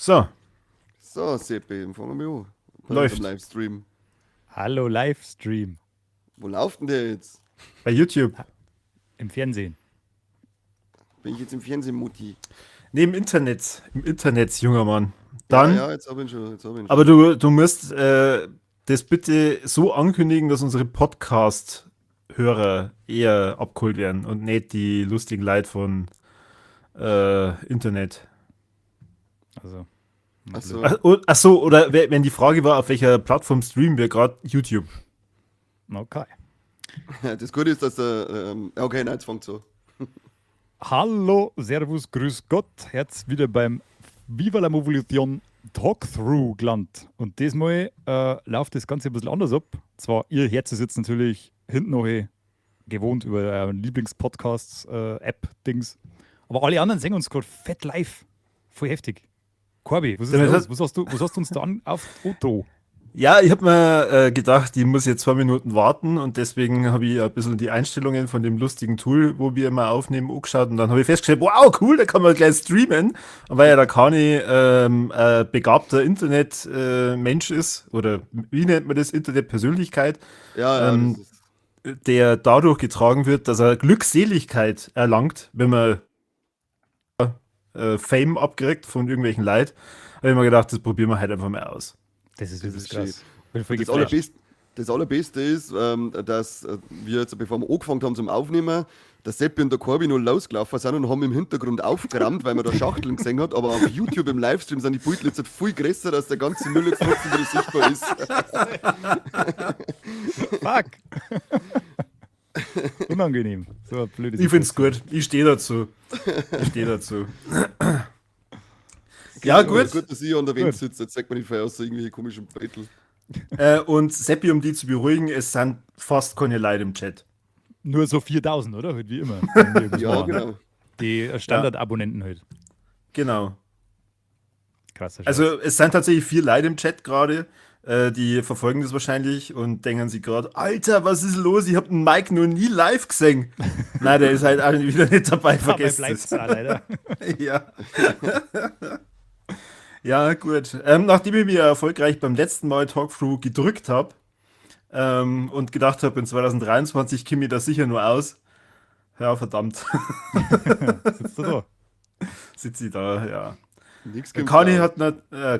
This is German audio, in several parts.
So, So, Seppi, fangen wir an. Bei unserem läuft. Livestream. Hallo Livestream Wo läuft denn der jetzt? Bei YouTube. im Fernsehen. Bin ich jetzt im Fernsehen, Mutti? Neben Internet. Im Internet, junger Mann. Ja, Dann, ja, jetzt hab ich ihn schon. aber du musst das bitte so ankündigen, dass unsere Podcast-Hörer eher abgeholt werden und nicht die lustigen Leute von Internet. Also, Ach so. Ach so, oder wenn die Frage war, auf welcher Plattform streamen wir gerade, YouTube. okay. Das Gute ist, dass okay, nein, jetzt fängt so. Hallo, Servus, Grüß Gott. Herz wieder beim Viva la Movolution Talkthrough gelandet. Und diesmal läuft das Ganze ein bisschen anders ab. Zwar, ihr Herz sitzt natürlich hinten noch gewohnt über euren Lieblingspodcasts-App-Dings. Aber alle anderen sehen uns gerade fett live. Voll heftig. Corby, was ist Damit los? hat- Was hast du uns da auf Auto? Ja, ich habe mir gedacht, ich muss jetzt 2 Minuten warten und deswegen habe ich ein bisschen die Einstellungen von dem lustigen Tool, wo wir immer aufnehmen, angeschaut und dann habe ich festgestellt, wow, cool, da kann man gleich streamen. Und weil ja der Kani begabter Internet-Mensch ist, oder wie nennt man das, Internet-Persönlichkeit, Ja, Ähm, das ist. der dadurch getragen wird, dass er Glückseligkeit erlangt, wenn man Fame abkriegt von irgendwelchen Leuten, habe ich mir gedacht, das probieren wir halt einfach mal aus. Das ist Das übelst ist krass. Bin voll Das geflasht. Allerbeste ist, dass wir jetzt, bevor wir angefangen haben zum Aufnehmen, der Seppi und der Corby nur losgelaufen sind und haben im Hintergrund aufgerammt, weil man da Schachteln gesehen hat. Aber auf YouTube im Livestream sind die Bilder jetzt viel größer, dass der ganze Müll jetzt trotzdem wieder sichtbar ist. Fuck. Unangenehm. So ein blödes Ich finde es Situation. gut, ich stehe dazu. Ich stehe dazu. Ja, gut. Gut, dass ich an der Wand Gut. sitze. Jetzt sagt man nicht für aus so irgendwelche komischen Brettel. Und Seppi, um die zu beruhigen, es sind fast keine Leute im Chat. Nur so 4000, oder? Halt wie immer. Wenn wir was Ja, machen. genau. Die Standardabonnenten halt. Genau. Krasser Scheiß. Also es sind tatsächlich 4 Leute im Chat gerade. Die verfolgen das wahrscheinlich und denken sich gerade, Alter, was ist los? Ich habe den Mike noch nie live gesehen. Nein, der ist halt auch wieder nicht dabei, Dabei vergesst bleibt's es. da leider. Ja. Ja, gut. Nachdem ich mir erfolgreich beim letzten Mal Talkthrough gedrückt habe und gedacht habe, in 2023 komme ich da sicher nur aus. Ja, verdammt, Sitzt du da? sitze ich da, ja. Nichts gibt's Kani auch.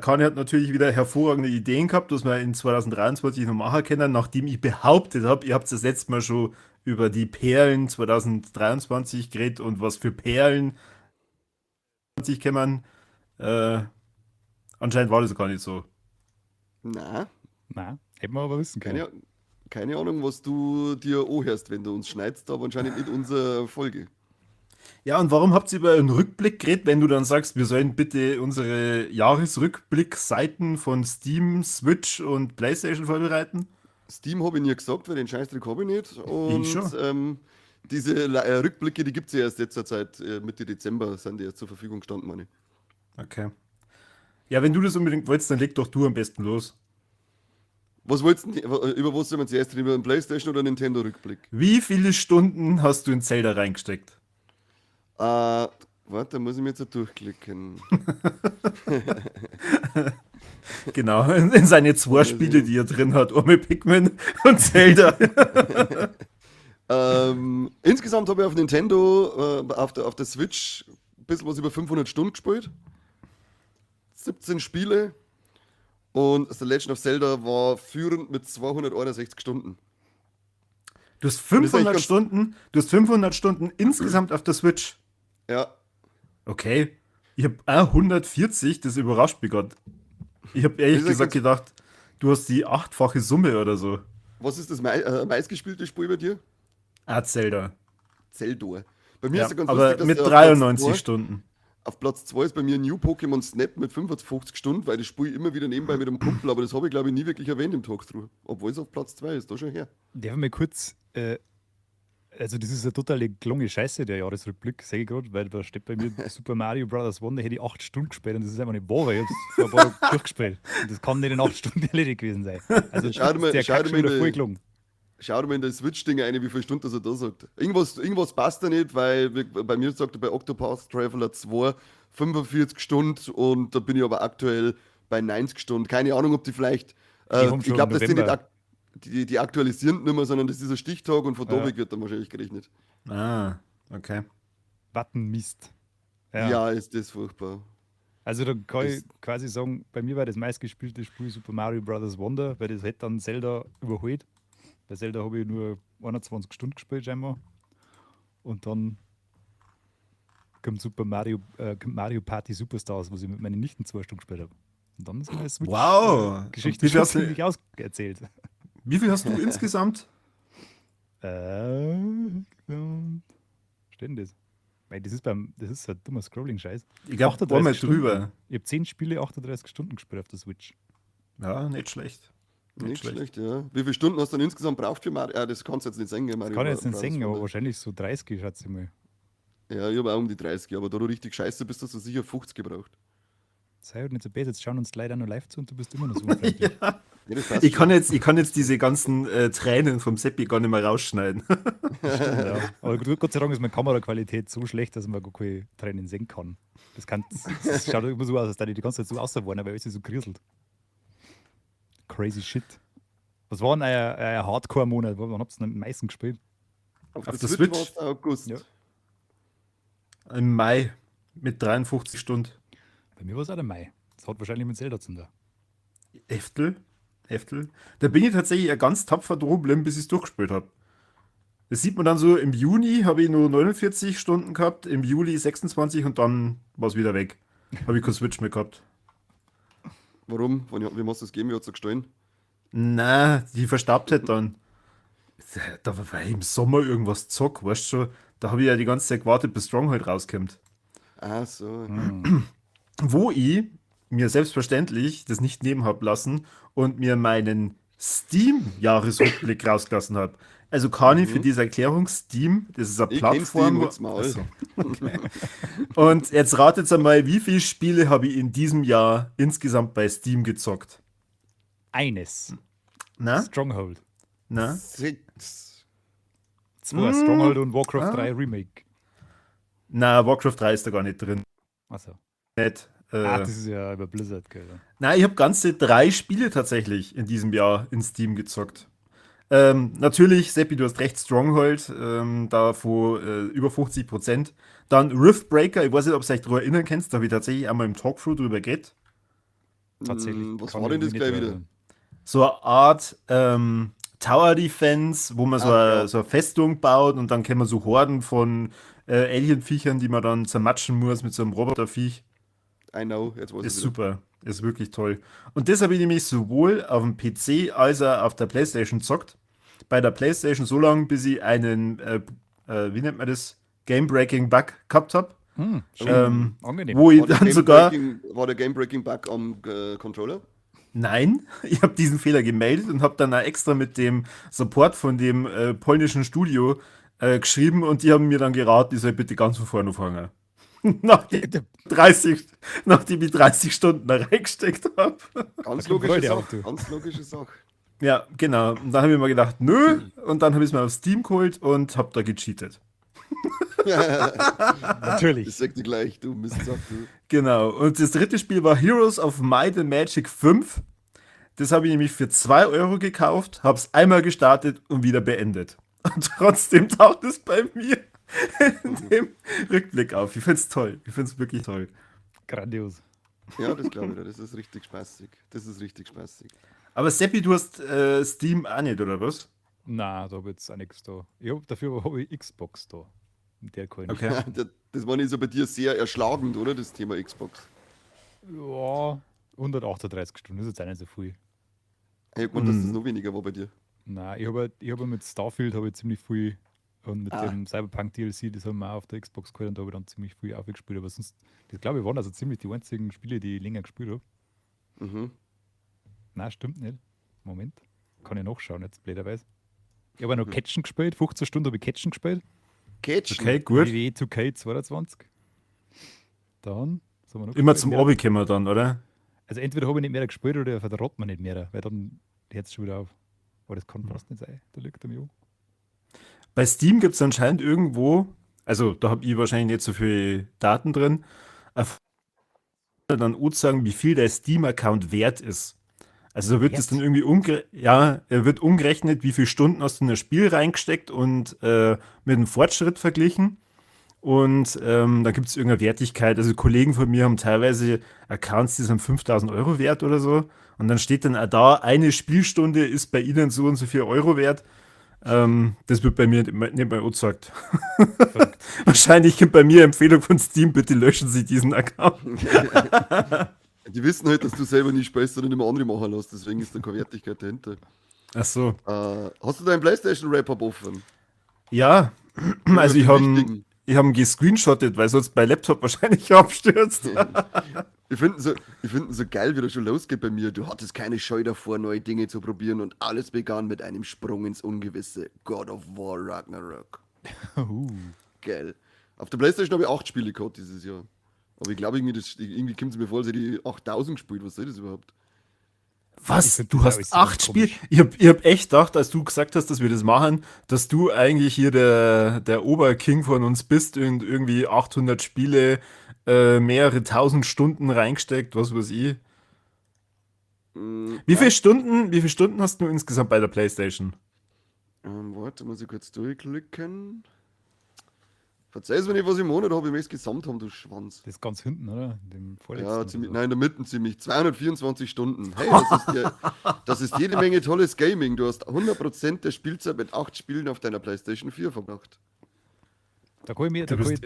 Kani hat natürlich wieder hervorragende Ideen gehabt, was wir in 2023 noch machen können, nachdem ich behauptet habe, ihr habt das letzte Mal schon über die Perlen 2023 geredet und was für Perlen sich kämmern. Anscheinend war das gar nicht so. Na, Na, hätten wir aber wissen können. keine Ahnung, was du dir anhörst, wenn du uns schneidest, aber anscheinend nicht unsere Folge. Ja, und warum habt ihr über einen Rückblick geredet, wenn du dann sagst, wir sollen bitte unsere Jahresrückblick-Seiten von Steam, Switch und PlayStation vorbereiten? Steam habe ich nie gesagt, weil den Scheißdreck habe ich nicht. Und Ich schon. diese Rückblicke, die gibt es ja erst jetzt zur Zeit, Mitte Dezember sind die erst zur Verfügung gestanden, meine ich. Okay. Ja, wenn du das unbedingt wolltest, dann leg doch du am besten los. Was wolltest du, über was sollen wir zuerst reden? Über den PlayStation oder Nintendo-Rückblick? Wie viele Stunden hast du in Zelda reingesteckt? Warte, da muss ich mir jetzt so durchklicken. Genau, in seine 2 Spiele, die er drin hat. Einmal Pikmin und Zelda. Insgesamt habe ich auf Nintendo, auf der Switch, ein bisschen was über 500 Stunden gespielt. 17 Spiele. Und The Legend of Zelda war führend mit 261 Stunden. Du hast Und das ist 500 eigentlich Stunden, du hast 500 Stunden insgesamt auf der Switch. Ja, Okay. Ich habe 140, das überrascht mich gerade. Ich habe ehrlich Das ist gesagt ganz- gedacht, du hast die 8-fache Summe oder so. was ist das meistgespielte Spiel bei dir? Zelda. Zelda. Bei mir Ja, ist ja ganz aber lustig, dass mit auf 93 Platz 2 Stunden. auf Platz 2 ist bei mir New Pokémon Snap mit 55 Stunden, weil das spiele ich immer wieder nebenbei mit einem Kumpel, aber das habe ich glaube ich nie wirklich erwähnt im Talkthrough. Obwohl es auf Platz 2 ist, da schon her. Darf ich mal kurz, also das ist eine totale gelungene Scheiße, der Jahresrückblick, sage ich gerade, weil da steht bei mir Super Mario Bros. One, da hätte ich 8 Stunden gespielt und das ist einfach nicht wahr, ich habe es vor ein paar Tagen durchgespielt. Und das kann nicht in 8 Stunden erledigt gewesen sein. Also Schau dir mal- der schau Kack dir schon mal wieder die- voll gelungen. Schau dir mal in das Switch-Ding ein, wie viele Stunden das er da sagt. Irgendwas passt da nicht, weil bei mir sagt er bei Octopath Traveler 2 45 Stunden und da bin ich aber aktuell bei 90 Stunden. Keine Ahnung, ob die vielleicht. Die haben Ich schon glaube, das sind nicht November. die aktualisieren nicht mehr, sondern das ist ein Stichtag und von da Ja. weg wird dann wahrscheinlich gerechnet. Ah, okay. Wattenmist. Ja. Ja, ist das furchtbar. Also da kann ich Das- quasi sagen, bei mir war das meistgespielte Spiel Super Mario Bros. Wonder, weil das hätte dann Zelda überholt. Bei Zelda habe ich nur 21 Stunden gespielt scheinbar. Und dann kommt kommt Mario Party Superstars, was ich mit meinen Nichten 2 Stunden gespielt habe. Und dann ist meine Switch Wow. Geschichte Und schon wie viel ziemlich auserzählt. Wie viel hast du insgesamt? Steht denn das? Weil das ist ein dummer Scrolling-Scheiß. Ich glaube, 38 einmal Stunden. drüber. Ich habe 10 Spiele, 38 Stunden gespielt auf der Switch. Ja, nicht schlecht. Nicht schlecht, ja. Wie viele Stunden hast du denn insgesamt braucht für Mario? Das kannst du jetzt nicht sagen, gell, Mario. Kann ich jetzt nicht Bros. sagen, aber Wonder. wahrscheinlich so 30, schätze ich mal. Ja, ich habe auch um die 30, aber da du richtig scheiße bist, hast du sicher 50 gebraucht. Sei halt nicht so besser, jetzt schauen uns leider noch live zu und du bist immer noch so unfreundlich. Ja, das passt Ich schon. kann jetzt diese ganzen Tränen vom Seppi gar nicht mehr rausschneiden. Ja. Aber Gott sei Dank ist meine Kameraqualität so schlecht, dass man gar keine Tränen sehen kann. Das schaut immer so aus, als da die ganze Zeit so ausgeworden, weil alles so kriselt. Crazy shit. Was war denn euer Hardcore-Monat? Wann habt ihr denn am meisten gespielt? Auf der der Switch? Switch war es August. Ja. Im Mai mit 53 Stunden. Bei mir war es auch der Mai. Das hat wahrscheinlich mit Zelda zu tun. Heftel. Da bin ich tatsächlich ein ganz tapfer dranbleiben, bis ich es durchgespielt habe. Das sieht man dann so, im Juni habe ich nur 49 Stunden gehabt, im Juli 26 und dann war es wieder weg. Habe ich kein Switch mehr gehabt. Warum? Wie hast du das gegeben? Wie hat es gestohlen? Na, die verstaubt halt dann. Da war im Sommer irgendwas zock, weißt du schon. Da habe ich ja die ganze Zeit gewartet, bis Stronghold rauskommt. Ah, so. Wo ich mir selbstverständlich das nicht nehmen habe lassen und mir meinen Steam-Jahresrückblick rausgelassen habe. Also Kani, für diese Erklärung, Steam, das ist eine Ich kenn Plattform. Steam, halt's Maul. Achso, okay. Und jetzt ratet einmal, wie viele Spiele habe ich in diesem Jahr insgesamt bei Steam gezockt? Eines. Na? Stronghold. Na? 6. 2 Stronghold und Warcraft Ah. 3 Remake. Na, Warcraft 3 ist da gar nicht drin. Achso. Nicht. Das ist ja über Blizzard, gell. Na, ich habe ganze 3 Spiele tatsächlich in diesem Jahr in Steam gezockt. Natürlich, Seppi, du hast recht, Stronghold, davor über 50%. Dann Riftbreaker, ich weiß nicht, ob ihr euch daran erinnern könnt, da habe ich tatsächlich einmal im Talkthrough drüber geredet. Tatsächlich. Was kann war denn ich das mich gleich nicht wieder? erinnern. So eine Art Tower Defense, wo man Ja. so eine Festung baut und dann kennt man so Horden von Alien-Viechern, die man dann zermatschen muss mit so einem Roboterviech. I know, jetzt weiß Ist ich wieder. super, ist wirklich toll. Und das habe ich nämlich sowohl auf dem PC als auch auf der PlayStation gezockt. Bei der PlayStation so lange, bis ich einen, wie nennt man das, Game-Breaking-Bug gehabt habe. Schön. Angenehm. Wo ich War der dann sogar. Game-Breaking Bug am Controller? Nein, ich habe diesen Fehler gemeldet und habe dann auch extra mit dem Support von dem polnischen Studio geschrieben und die haben mir dann geraten, ich soll bitte ganz von vorne anfangen. nachdem, 30, nachdem ich 30 Stunden da reingesteckt habe. Ganz Da kommt logische Freude auf, Sache. du. Ganz logische Sache. Ja, genau. Und dann habe ich mir gedacht, nö. Und dann habe ich es mir auf Steam geholt und habe da gecheatet. Natürlich. Ich sag dir gleich, du Mistsack, du. Genau. Und das dritte Spiel war Heroes of Might and Magic 5. Das habe ich nämlich für 2 Euro gekauft, habe es einmal gestartet und wieder beendet. Und trotzdem taucht es bei mir in dem Rückblick auf. Ich finde es toll. Ich finde es wirklich toll. Grandios. Ja, das glaube ich dir. Das ist richtig spaßig. Das ist richtig spaßig. Aber Seppi, du hast Steam auch nicht, oder was? Na, da habe ich jetzt auch nichts da. Dafür habe ich Xbox da. Und der kann ich Okay. Das war nicht so bei dir sehr erschlagend, oder? Das Thema Xbox. Ja, 138 Stunden ist jetzt auch nicht so viel. Hey, gut, dass das noch weniger war bei dir. Nein, ich hab mit Starfield habe ich ziemlich viel und mit dem Cyberpunk DLC, das haben wir auch auf der Xbox geholt und da habe ich dann ziemlich viel aufgespielt. Aber sonst, das glaube ich, waren also ziemlich die einzigen Spiele, die ich länger gespielt habe. Mhm. Nein, stimmt nicht. Moment. Kann ich nachschauen, jetzt blöderweise. Ich habe noch Catchen gespielt, 15 Stunden habe ich Catchen gespielt. Catchen. Okay, gut. WWE 2K22. Dann, was haben wir noch Immer gespielt? zum Ja, Obi kommen dann, oder? Also entweder habe ich nicht mehr gespielt oder vertraut man nicht mehr, weil dann hört es schon wieder auf. Aber das kann fast nicht sein. Da liegt er mir an. Bei Steam gibt es anscheinend irgendwo, also da habe ich wahrscheinlich nicht so viele Daten drin, dann auch sagen, wie viel der Steam-Account wert ist. Also da wird es dann Wert? irgendwie er wird umgerechnet, wie viele Stunden hast du in das Spiel reingesteckt und mit dem Fortschritt verglichen. Und da gibt es irgendeine Wertigkeit. Also Kollegen von mir haben teilweise Accounts, die sind 5.000 Euro wert oder so. Und dann steht dann auch da, eine Spielstunde ist bei ihnen so und so viel Euro wert. Das wird bei mir nicht mehr angezeigt. Verrückt. Wahrscheinlich kommt bei mir Empfehlung von Steam, bitte löschen Sie diesen Account. Die wissen halt, dass du selber nicht spielst, sondern immer andere machen lässt, deswegen ist da keine Wertigkeit dahinter. Ach so. Hast du deinen PlayStation-Wrap-Up offen? Ja, also ich den habe wichtigen. ihn gescreenshottet, weil sonst bei Laptop wahrscheinlich abstürzt. Ich finde so geil, wie das schon losgeht bei mir. Du hattest keine Scheu davor, neue Dinge zu probieren und alles begann mit einem Sprung ins Ungewisse. God of War Ragnarok. Geil. Auf der PlayStation habe ich 8 Spiele gehabt dieses Jahr. Aber ich glaube, irgendwie kommt es mir vor, als hätte ich 8000 gespielt. Was soll das überhaupt? Was? Ich find Du das hast alles 8 ganz Spiele? komisch. Ich hab echt gedacht, als du gesagt hast, dass wir das machen, dass du eigentlich hier der Oberking von uns bist und irgendwie 800 Spiele, mehrere tausend Stunden reingesteckt, was weiß ich. Wie viele Stunden hast du insgesamt bei der PlayStation? Warte, muss ich kurz durchklicken. Verzeih's mir nicht, was im Monat habe, ich möchte es gesamt haben, du Schwanz. Das ist ganz hinten, oder? In dem vorletzten Ja, oder ziemlich, so. nein, in der Mitte ziemlich. 224 Stunden. Hey, das ist jede Menge tolles Gaming. Du hast 100% der Spielzeit mit 8 Spielen auf deiner PlayStation 4 verbracht. Da kann ich mir, Du bist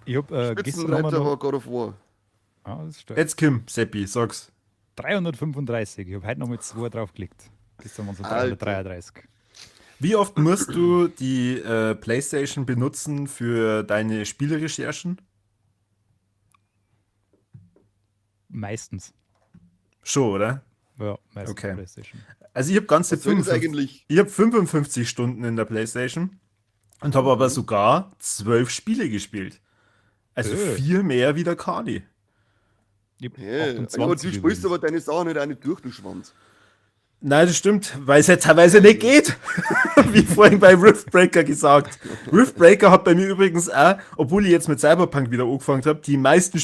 ich hab gestern haben wir Spitzenreiter war noch, God of War. das ist stark. jetzt Kim, Seppi, sag's. 335. Ich habe heute noch mit 2 draufgelegt. Gestern waren es Alter. 333. Wie oft musst du die PlayStation benutzen für deine Spielerecherchen? Meistens. Schon, oder? Ja, meistens Okay. PlayStation. Also ich habe ganze Was soll das 55, eigentlich? ich hab 55 Stunden in der PlayStation und habe aber sogar 12 Spiele gespielt. Also 4 mehr wie der Kani. Ich hab Hey, 28 aber du spielst übrigens. aber deine Sachen nicht auch nicht durch, du Schwanz. Nein, das stimmt, weil es ja teilweise nicht geht. Wie vorhin bei Riftbreaker gesagt. Riftbreaker hat bei mir übrigens auch, obwohl ich jetzt mit Cyberpunk wieder angefangen habe, die meisten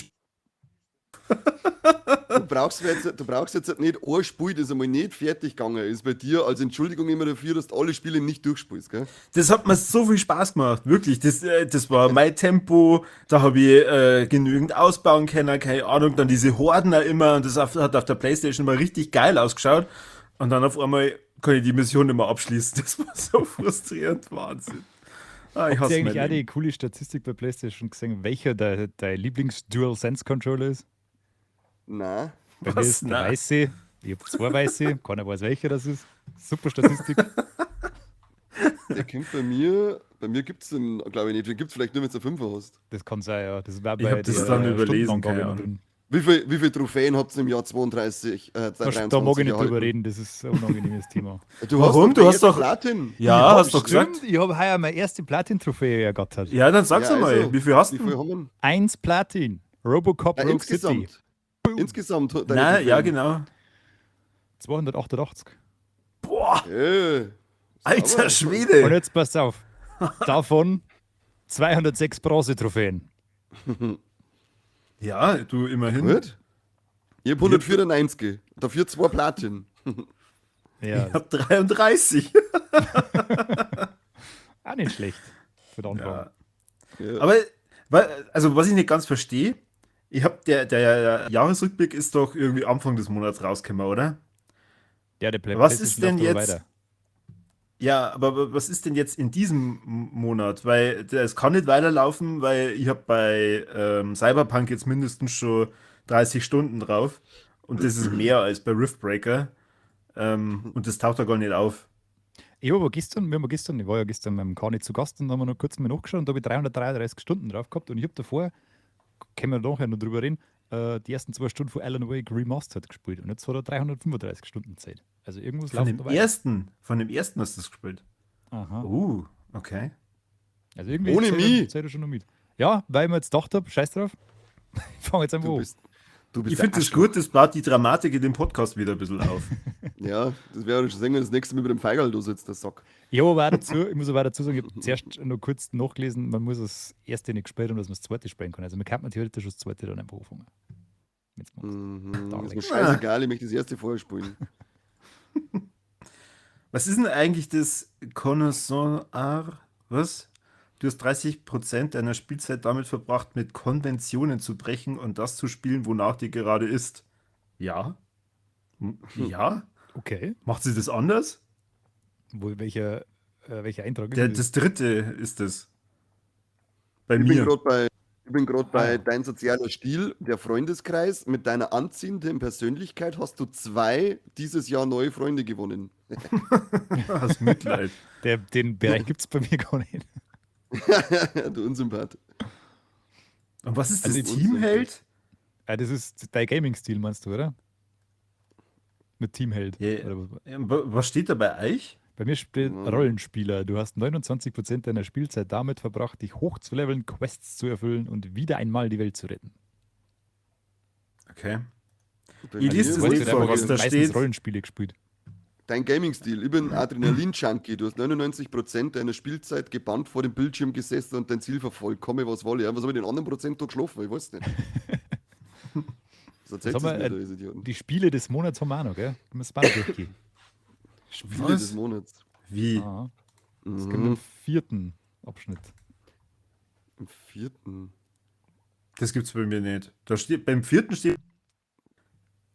Du brauchst jetzt nicht ein Spiel, das einmal nicht fertig gegangen ist bei dir, als Entschuldigung immer dafür, dass du alle Spiele nicht durchspielst, gell? Das hat mir so viel Spaß gemacht, wirklich. Das war mein Tempo, da habe ich genügend ausbauen können, keine Ahnung. Dann diese Horden auch immer und das hat auf der Playstation mal richtig geil ausgeschaut. Und dann auf einmal kann ich die Mission nicht mehr abschließen. Das war so frustrierend, Wahnsinn. Ich Habt hasse ihr eigentlich mein auch die Leben. coole Statistik bei PlayStation gesehen, welcher dein Lieblings-Dual-Sense-Controller ist? Nein. Bei mir Was? ist der Nein. weiße. Ich habe 2 weiße, keiner weiß welcher das ist. Super Statistik. Der kommt bei mir gibt es den, glaube ich nicht. Den gibt es vielleicht nur, wenn du einen Fünfer hast. Das kann sein, ja. Das war Ich bei hab das der dann überlesen, Stundenangabe keine noch Ahnung. drin. Wie viel Trophäen habt ihr im Jahr 32, Da 23 mag ich nicht erhalten? drüber reden, das ist ein unangenehmes Thema. Du Warum? Hast Du doch hast doch- Platin. Ja, hast doch gesagt. Stimmt, ich habe heuer meine erste Platin-Trophäe ergattert. Ja, dann sag's Ja, mal, also, wie viel hast Wie viel du? haben wir? 1 Platin. Robocop Ja, Rogue City. Insgesamt. deine Nein, ja, Trophäen. genau. 288. Boah, Alter alter Und Schwede. jetzt passt auf. Davon 206 Bronze-Trophäen. Ja, du immerhin. Gut. Ich hab 194. Dafür 2 Platin. Ja, Ich hab 33. auch nicht schlecht. Für den Anfang. Ja. Ja. Aber, also, was ich nicht ganz verstehe, der Jahresrückblick ist doch irgendwie Anfang des Monats rausgekommen, oder? Ja, der Was PlayStation ist denn läuft aber jetzt? weiter. Ja, aber was ist denn jetzt in diesem Monat? Weil es kann nicht weiterlaufen, weil ich habe bei Cyberpunk jetzt mindestens schon 30 Stunden drauf. Und das ist mehr als bei Riftbreaker. Und das taucht da gar nicht auf. Ich war gestern, ich war ja gestern mit dem Kani zu Gast und da haben wir noch kurz mal nachgeschaut und da habe ich 333 Stunden drauf gehabt und ich habe davor, können wir nachher noch drüber reden, die ersten 2 Stunden von Alan Wake Remastered gespielt und jetzt hat er 335 Stunden Zeit. Also irgendwas Von läuft dem da weiter. ersten hast du das gespielt. Aha. Okay. Also irgendwie Ohne mich. zählt er schon noch mit. Ja, weil ich mir jetzt gedacht habe, scheiß drauf, ich fange jetzt einfach Du an. bist, Du bist Ich der finde das Arschloch. gut, das baut die Dramatik in dem Podcast wieder ein bisschen auf. Ja, das wäre schon singen, das nächste Mal mit dem Feigerl da sitzt, der Sack. Ich muss aber auch dazu sagen, ich habe zuerst nur kurz nachgelesen, man muss das erste nicht spielen, dass man das zweite spielen kann. Also man kann theoretisch das zweite dann einfach anfangen. Wenn's magst. Mhm. Ist mir Ja. scheißegal, ich möchte das erste vorher spielen. Was ist denn eigentlich das Connoisseur? Was? Du hast 30% deiner Spielzeit damit verbracht, mit Konventionen zu brechen und das zu spielen, wonach dir gerade ist. Ja? Ja? Okay. Macht sie das anders? Welcher Eintrag Der, ist das dritte ist es. Bei Ich mir. bin gerade bei Ah. dein sozialer Stil, der Freundeskreis. Mit deiner anziehenden Persönlichkeit hast du 2 dieses Jahr neue Freunde gewonnen. Hast Mitleid. Den Bereich gibt es bei mir gar nicht. Du Unsympath. Und was ist das Also Teamheld? Das ist dein Gaming-Stil, meinst du, oder? Mit Teamheld. Ja, Oder was? was steht da bei euch? Bei mir steht Rollenspieler. Du hast 29% deiner Spielzeit damit verbracht, dich hochzuleveln, Quests zu erfüllen und wieder einmal die Welt zu retten. Okay. Bei Ich mir lese das war nicht es vor, einfach was da meistens steht. Rollenspiele gespielt. Dein Gaming-Stil. Ich bin Adrenalin-Junkie. Du hast 99% deiner Spielzeit gebannt vor dem Bildschirm gesessen und dein Ziel verfolgt. Komme, was wolle. Ja, was habe ich den anderen Prozent da geschlafen? Ich weiß nicht. Das erzählt Jetzt haben es wir, mir, da, Idioten. Die Spiele des Monats haben wir auch noch, gell? Wir müssen beide durchgehen. Spiele Was? des Monats. Wie? Aha. Das kommt Mhm. im 4. Abschnitt. Im 4. Das gibt's bei mir nicht. Da steht, beim 4. steht.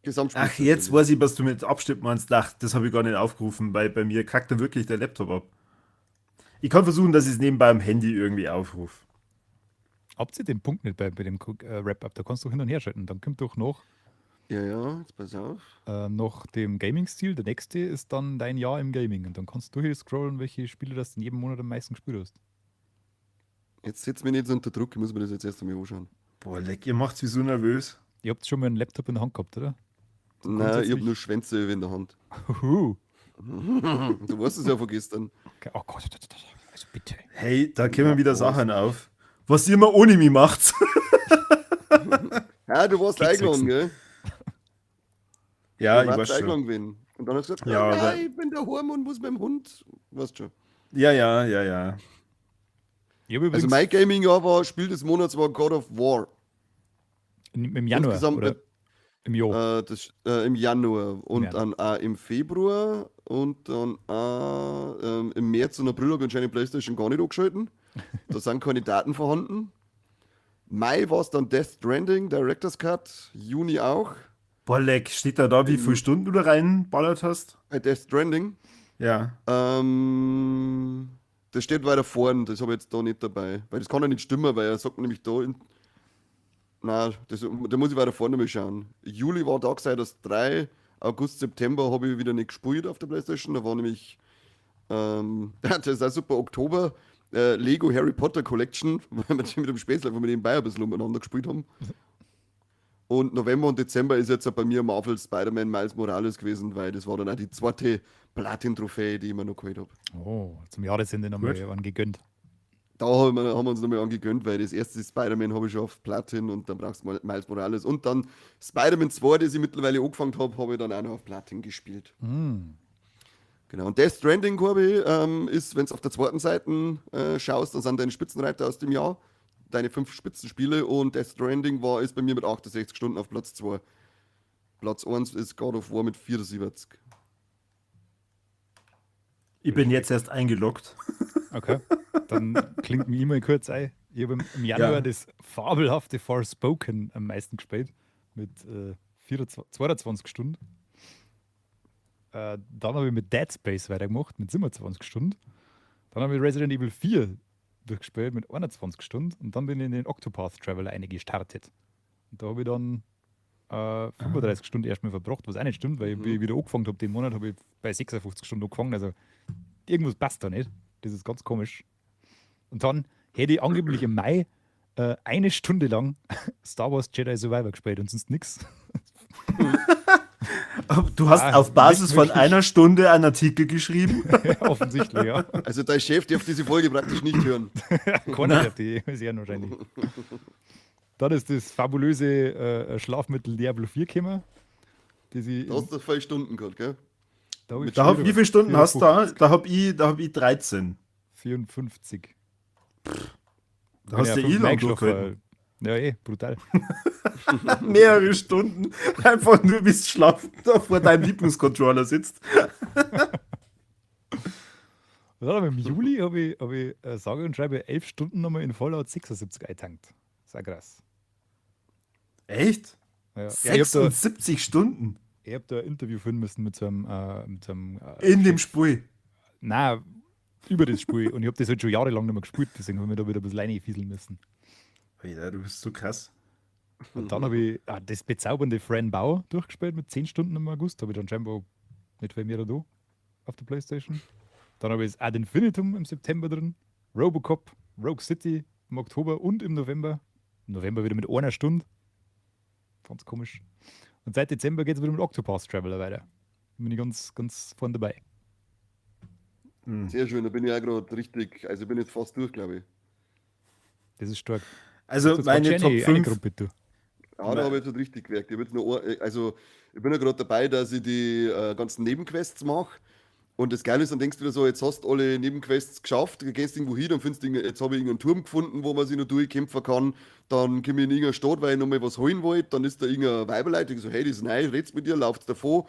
Gesamtspiel. Ach, jetzt weiß ich, was du mit Abschnitt meinst. Ach, das habe ich gar nicht aufgerufen, weil bei mir kackt da wirklich der Laptop ab. Ich kann versuchen, dass ich es nebenbei am Handy irgendwie aufrufe. Habt ihr den Punkt nicht bei dem Wrap-Up? Da kannst du hin und her schalten. Dann kommt doch Ja, jetzt pass auf. noch dem Gaming-Stil. Der nächste ist dann dein Jahr im Gaming. Und dann kannst du hier scrollen, welche Spiele du in jedem Monat am meisten gespielt hast. Jetzt setzt mich nicht so unter Druck, ich muss mir das jetzt erst einmal anschauen. Boah, leck, ihr macht's wie so nervös. Ihr habt schon mal einen Laptop in der Hand gehabt, oder? Nein, ich grundsätzlich- habe nur Schwänze in der Hand. Huhu. Du weißt es ja von gestern. Okay. Oh Gott, also bitte. Hey, da kommen wieder Sachen auf. Was ihr immer ohne mich macht. Ja, du warst Kids eingeladen, wichsen. gell? Ja, Du ich warst weiß schon. eingeladen gewesen. Und dann hast du gesagt, Ja, ja, aber- ich bin daheim und muss beim Hund. Weißt schon. Ja. Ich habe übrigens Also mein Gaming-Jahr war, Spiel des Monats war God of War. im Januar insgesamt oder im Jahr. Im Januar und Januar. dann im Februar und dann im März und April habe ich anscheinend PlayStation gar nicht angeschalten. Da sind keine Daten vorhanden. Mai war es dann Death Stranding, Director's Cut, Juni auch. Boah, leck, steht da, wie viele Stunden du da reinballert hast? Bei Death Stranding. Ja. Das steht weiter vorn, das habe ich jetzt da nicht dabei. Weil das kann ja nicht stimmen, weil er sagt nämlich da. Da muss ich weiter vorne mal schauen. Juli war Darksiders 3, August, September habe ich wieder nicht gespielt auf der Playstation. Da war nämlich, das ist auch super, Oktober, Lego Harry Potter Collection, weil wir mit dem Späßler, wo wir nebenbei ein bisschen umeinander gespielt haben. Und November und Dezember ist jetzt auch bei mir Marvel Spider-Man Miles Morales gewesen, weil das war dann auch die zweite Platin-Trophäe, die ich mir noch geholt habe. Oh, zum Jahresende nochmal Gut. einen gegönnt. Da haben wir uns nochmal angegönnt, weil das erste Spider-Man habe ich schon auf Platin und dann brauchst du Miles Morales. Und dann Spider-Man 2, das ich mittlerweile angefangen habe, ich dann auch noch auf Platin gespielt. Genau. Und Death Stranding, Corby, ist, wenn du auf der zweiten Seite schaust, dann sind deine Spitzenreiter aus dem Jahr, deine 5 Spitzenspiele und Death Stranding ist bei mir mit 68 Stunden auf Platz 2. Platz 1 ist God of War mit 74. Ich bin jetzt erst eingeloggt. Okay. Dann klingt mir E-Mail kurz ein. Ich habe im Januar Ja. das fabelhafte Forspoken am meisten gespielt. Mit 22 Stunden. Dann habe ich mit Dead Space weitergemacht mit 27 Stunden. Dann habe ich Resident Evil 4 durchgespielt mit 21 Stunden. Und dann bin ich in den Octopath Traveler gestartet. Und da habe ich dann 35 Stunden erstmal verbracht, was auch nicht stimmt, weil ich wieder angefangen habe. Den Monat habe ich bei 56 Stunden angefangen. Also irgendwas passt da nicht. Das ist ganz komisch. Und dann hätte ich angeblich im Mai eine Stunde lang Star Wars Jedi Survivor gespielt und sonst nichts. Du hast auf Basis nicht von wirklich. einer Stunde einen Artikel geschrieben. Offensichtlich, ja. Also dein Chef darf diese Folge praktisch nicht hören. Keiner hat die sehen wahrscheinlich. Dann ist das fabulöse Schlafmittel Diablo 4 gekommen. Das ich, Da hast du 5 Stunden gehabt, gell? da hab ich Da wie viele Stunden hast du da? Da hab ich 13. 54. Da hast du eh lang durchgehalten. Ja, brutal. Mehrere Stunden einfach nur bis schlafen da vor deinem Lieblingscontroller sitzt. Aber im Juli habe ich sage und schreibe 11 Stunden nochmal in Fallout 76 eintankt. Das ist auch krass. Echt? Ja. 76 Stunden Ich hab da ein Interview führen müssen mit so einem in dem Spiel. Nein, über das Spiel. Und ich habe das halt schon jahrelang nicht mehr gespielt, deswegen habe ich da wieder ein bisschen reinfieseln müssen. Alter, du bist so krass. Und dann habe ich das bezaubernde Fran Bow durchgespielt mit 10 Stunden im August. Habe ich dann scheinbar nicht viel mehr da auf der Playstation. Dann habe ich das Ad Infinitum im September drin, Robocop, Rogue City im Oktober und im November. Im November wieder mit einer Stunde. Ganz komisch. Und seit Dezember geht es wieder mit Octopath Traveler weiter. Da bin ich ganz vorne dabei. Sehr schön, da bin ich auch gerade richtig, also ich bin jetzt fast durch, glaube ich. Das ist stark. Also meine Top 5. Gruppe, du. Ja, da habe ich jetzt richtig gemerkt. Ich, hab jetzt noch, also, ich bin ja gerade dabei, dass ich die ganzen Nebenquests mache. Und das Geile ist, dann denkst du dir so, jetzt hast du alle Nebenquests geschafft, du gehst irgendwo hin, dann findest du, jetzt habe ich irgendeinen Turm gefunden, wo man sich noch durchkämpfen kann. Dann komme ich in irgendeine Stadt, weil ich noch mal was holen wollte. Dann ist da irgendein Weiberleiter, ich so, hey, das ist neu, red's mit dir, lauft davon.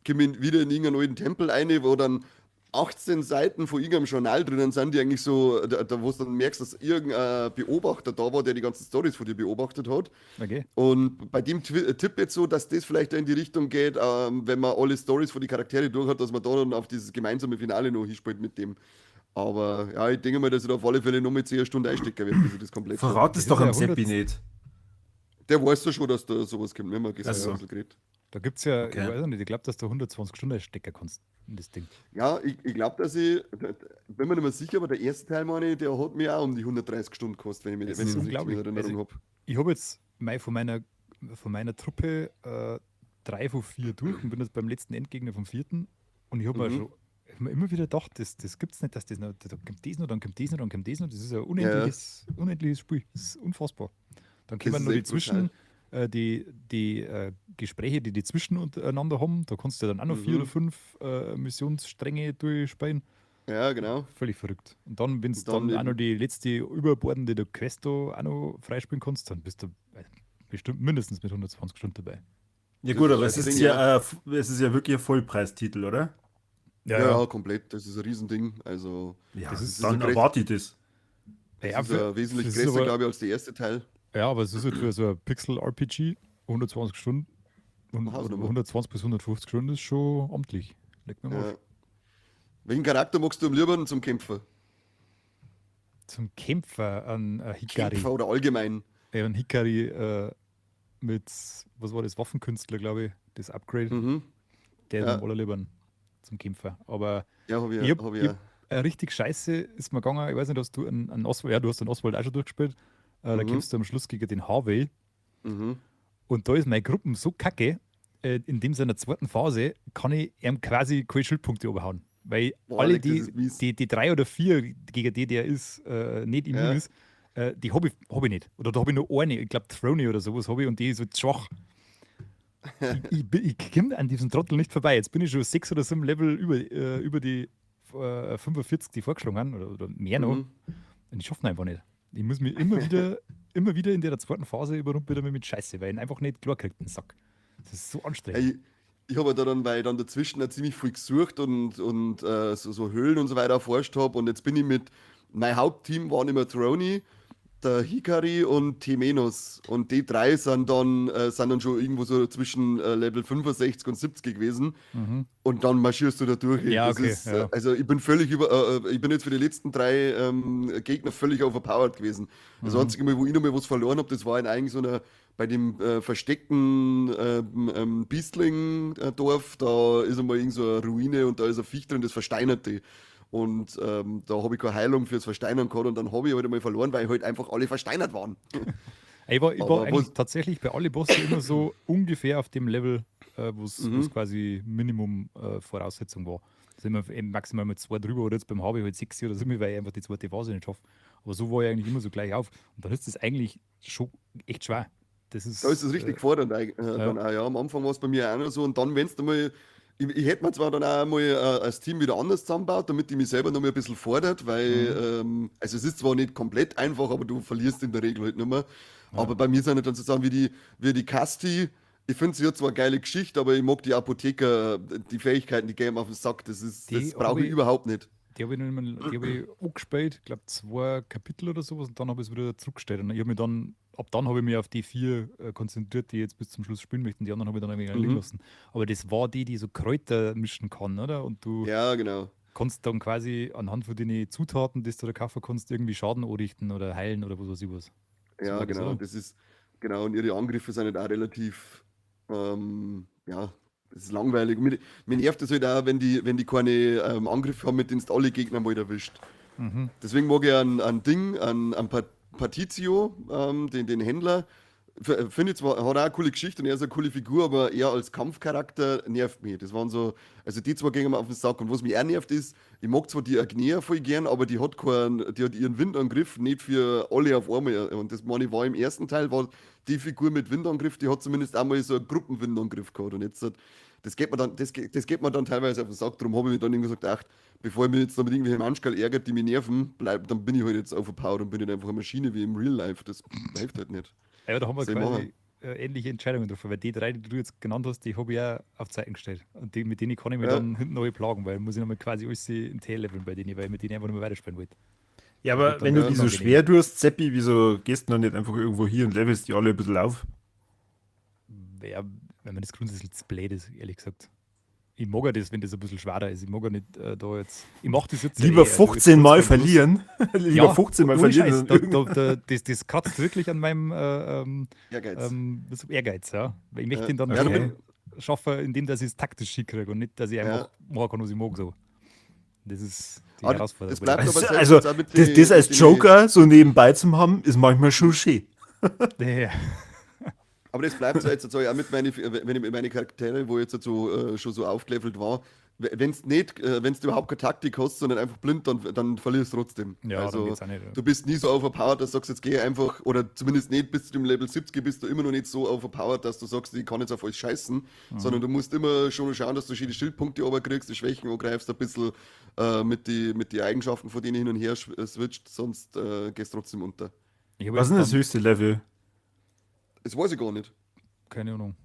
Komme ich wieder in irgendeinen alten Tempel rein, wo dann 18 Seiten von irgendeinem Journal drinnen sind, die eigentlich so, wo du dann merkst, dass irgendein Beobachter da war, der die ganzen Stories von dir beobachtet hat. Okay. Und bei dem Tipp jetzt so, dass das vielleicht in die Richtung geht, wenn man alle Stories von die Charaktere durch hat, dass man da dann auf dieses gemeinsame Finale noch hinspielt mit dem. Aber ja, ich denke mal, dass ich da auf alle Fälle noch mit 10 Stunden einstecken werde, bis ich das komplett habe. Verrat es Das doch ist am ja Seppi 100. nicht. Der weiß ja schon, dass da sowas kommt. Wir haben ja gestern Ach so. ein bisschen geredet. Da gibt es ja, Okay. ich weiß nicht, ich glaube, dass du 120 Stunden stecken kannst in das Ding. Ja, ich glaube, dass ich, bin mir nicht mehr sicher, aber der erste Teil, meine ich, der hat mir auch um die 130 Stunden gekostet, wenn ich Das wenn ist ich das richtig unglaublich. in Erinnerung habe. Ich habe jetzt von meiner Truppe 3 von 4 durch und bin jetzt beim letzten Endgegner vom 4. Und ich habe mir schon hab mir immer wieder gedacht, das gibt es nicht, dass das noch, da kommt das noch, dann kommt das noch, dann kommt das noch. Das ist ein unendliches Spiel. Das ist unfassbar. Dann Das kommen ist noch die echt Zwischen, die Gespräche, die zwischeneinander haben. Da kannst du dann auch noch 4 oder 5 Missionsstränge durchspielen. Ja, genau. Völlig verrückt. Und dann, wenn du Und dann dann auch eben- noch die letzte überbordende der Quest da auch noch freispielen kannst, dann bist du bestimmt mindestens mit 120 Stunden dabei. Ja gut, aber Das es Ding, ist ja, es ist ja wirklich ein Vollpreistitel, oder? Ja, komplett. Das ist ein Riesending. Also, Ja, Das ist dann so recht- erwarte ich das. das Ja, ist ja wesentlich das ist größer, aber- glaube ich, als der erste Teil. Ja, aber es ist halt für so ein Pixel-RPG 120 Stunden und Hausnummer. 120 bis 150 Stunden ist schon amtlich. Legt mir mal Ja. auf. Welchen Charakter magst du am liebsten zum Kämpfer? Zum Kämpfer an Hikari. Kämpfer oder allgemein? Ja, ein Hikari mit, was war das, Waffenkünstler, glaube ich, das Upgrade, Mhm. der Ja. ist am allerliebsten zum Kämpfer. Aber Ja, habe ich, ich ja. hab, Hab ich ich hab, richtig scheiße ist mir gegangen. Ich weiß nicht, hast du einen Oswald, ja, du hast den Oswald auch schon durchgespielt. Da kämpfst du am Schluss gegen den Harvey. ja. Mhm. Und da ist meine Gruppe so kacke, in dem seiner zweiten Phase kann ich ihm quasi keine Schildpunkte überhauen. Weil Boah, alle, Alec, das ist mies. die 3 oder 4, gegen die der ist, nicht immun Ja. ist, die habe ich nicht. Oder da habe ich nur eine, ich glaube Throny oder sowas habe ich und die ist halt schwach. ich komme an diesem Trottel nicht vorbei. Jetzt bin ich schon 6 oder 7 Level über die 45, die vorgeschlagen haben, oder mehr noch. Mhm. Und ich schaffe ihn einfach nicht. Ich muss mich immer wieder in der zweiten Phase überrumpeln mit Scheiße, weil ich ihn einfach nicht klar kriegt, den Sack. Das ist so anstrengend. Ey, ich habe da dann, weil ich dann dazwischen auch ziemlich viel gesucht und so Höhlen und so weiter erforscht habe. Und jetzt bin ich mein Hauptteam waren immer Throny, der Hikari und Temenos. Und die 3 sind dann schon irgendwo so zwischen Level 65 und 70 gewesen. Und dann marschierst du da durch. Ja, Das okay, ist, ja. also ich bin völlig ich bin jetzt für die letzten 3 Gegner völlig overpowered gewesen. Das einzige Mal, wo ich noch mal was verloren habe, das war in eigentlich so einer, bei dem versteckten Biestling-Dorf, da ist einmal irgend so eine Ruine und da ist ein Viech drin, das versteinert die. Und da habe ich keine Heilung fürs Versteinern gehabt und dann habe ich halt einmal verloren, weil halt einfach alle versteinert waren. Ich war Aber eigentlich was- tatsächlich bei alle Bosse immer so ungefähr auf dem Level, wo es quasi Minimum Voraussetzung war. Da sind wir eben maximal mit 2 drüber oder jetzt beim HB halt 6 oder 7, weil ich einfach die zweite Phase nicht schaffe. Aber so war ich eigentlich immer so gleich auf. Und dann ist das eigentlich schon echt schwer. Das ist, Da ist es richtig fordernd. Dann auch, ja. Am Anfang war es bei mir auch noch so. Und dann, wenn du mal. Ich hätte mir zwar dann auch mal als Team wieder anders zusammengebaut, damit ich mich selber noch mal ein bisschen fordert, weil, also es ist zwar nicht komplett einfach, aber du verlierst in der Regel halt nicht mehr. Aber bei mir sind halt dann so Sachen wie die Casti. Ich finde sie hat zwar eine geile Geschichte, aber ich mag die Apotheker, die Fähigkeiten, die gehen mir auf den Sack. Das Die brauche ich hab überhaupt nicht. die habe ich, die hab ich angespielt, ich glaube 2 Kapitel oder sowas, und dann habe ich es wieder zurückgestellt. Und ich habe mich dann, ab dann habe ich mich auf die 4 konzentriert, die ich jetzt bis zum Schluss spielen möchten. Die anderen habe ich dann ein wenig liegen lassen. Aber das war die so Kräuter mischen kann, oder? Und du Ja, genau. kannst dann quasi anhand von den Zutaten, die du da kaufen kannst, irgendwie Schaden anrichten oder heilen oder was weiß ich was. So Ja, war das, genau. oder? Das ist, genau. Und ihre Angriffe sind halt auch relativ, ja, das ist langweilig. Mir nervt es halt auch, wenn die keine Angriffe haben, mit denen du alle Gegner mal erwischt. Mhm. Deswegen mag ich einen Partizio, den Händler. Finde ich zwar, hat auch eine coole Geschichte und er ist eine coole Figur, aber er als Kampfcharakter nervt mich. Das waren so, also die zwei gehen mir auf den Sack. Und was mich auch nervt ist, ich mag zwar die Agnea voll gern, aber die hat ihren Windangriff nicht für alle auf einmal. Und das meine ich, war im ersten Teil, war die Figur mit Windangriff, die hat zumindest einmal so einen Gruppenwindangriff gehabt. Und jetzt, das geht mir dann teilweise auf den Sack. Darum habe ich mir dann irgendwie gesagt, ach, bevor ich mich jetzt da mit irgendwelchen Manschkerl ärgert, die mich nerven, dann bin ich halt jetzt overpowered und bin nicht einfach eine Maschine wie im Real Life. Das hilft halt nicht. Ja, da haben wir Soll ich machen? quasi ähnliche Entscheidungen getroffen, weil die 3, die du jetzt genannt hast, die habe ich auch auf Zeiten gestellt. Und mit denen kann ich mich Ja. dann hinten neu plagen, weil muss ich nochmal quasi alles in T leveln bei denen, weil ich mit denen einfach nur mehr weiterspielen wollte. Ja, Das wird aber dann wenn du ganz die so unangenehm. schwer tust, Seppi, wieso gehst du dann nicht einfach irgendwo hier und levelst die alle ein bisschen auf? Ja, wenn man das grundsätzlich blöd ist, ehrlich gesagt. Ich mag ja das, wenn das ein bisschen schwerer ist. Ich mag ja nicht da jetzt. Ich mache das jetzt Lieber also jetzt 15 Mal kurz vor Schluss. verlieren. Lieber Ja, 15 Mal ohne verlieren. Scheiß. Das kratzt wirklich an meinem Ehrgeiz. so Ehrgeiz, ja. Weil ich möchte Ja. ihn dann Ja, du schon schaffen, indem dass ich es taktisch schick kriege und nicht, dass ich einfach Ja. machen kann, was ich mag. So. Das ist die Ah, Herausforderung. das bleibt aber selbst Also, jetzt auch mit das als mit Joker so nebenbei zu haben, ist manchmal schon schön. Ja. Aber das bleibt so jetzt so, auch mit wenn ich mit meine Charaktere, wo jetzt so, schon so aufgelevelt war, wenn du überhaupt keine Taktik hast, sondern einfach blind, dann verlierst du trotzdem. Ja, dann Also geht's auch nicht, ja. du bist nie so overpowered, dass du sagst, jetzt geh einfach, oder zumindest nicht bis zu dem Level 70 bist du immer noch nicht so overpowered, dass du sagst, ich kann jetzt auf euch scheißen, sondern du musst immer schon schauen, dass du schöne Schildpunkte kriegst, die Schwächen angreifst, ein bisschen mit die Eigenschaften von denen hin und her switcht, sonst gehst du trotzdem unter. Ich habe Was ist jetzt denn das dann, höchste Level? Das weiß ich gar nicht. keine Ahnung.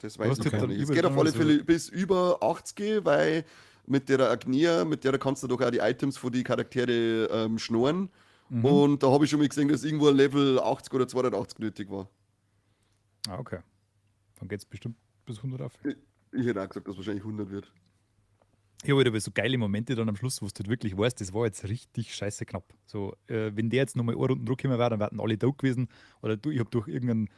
Das Du weiß hast ich jetzt gar dann nicht. Es über- geht auf alle so- Fälle bis über 80 gehen, weil mit der Agnea, mit der kannst du doch auch die Items von die Charaktere schnorren. Und da habe ich schon mal gesehen, dass irgendwo ein Level 80 oder 280 nötig war. Ah, okay. Dann geht es bestimmt bis 100 auf. Ich hätte auch gesagt, dass wahrscheinlich 100 wird. Ich habe halt aber so geile Momente dann am Schluss, wo du halt wirklich weißt, das war jetzt richtig scheiße knapp. So, wenn der jetzt nochmal eine Runde Druck gekommen wäre, dann wären alle tot gewesen. Oder ich habe durch irgendeine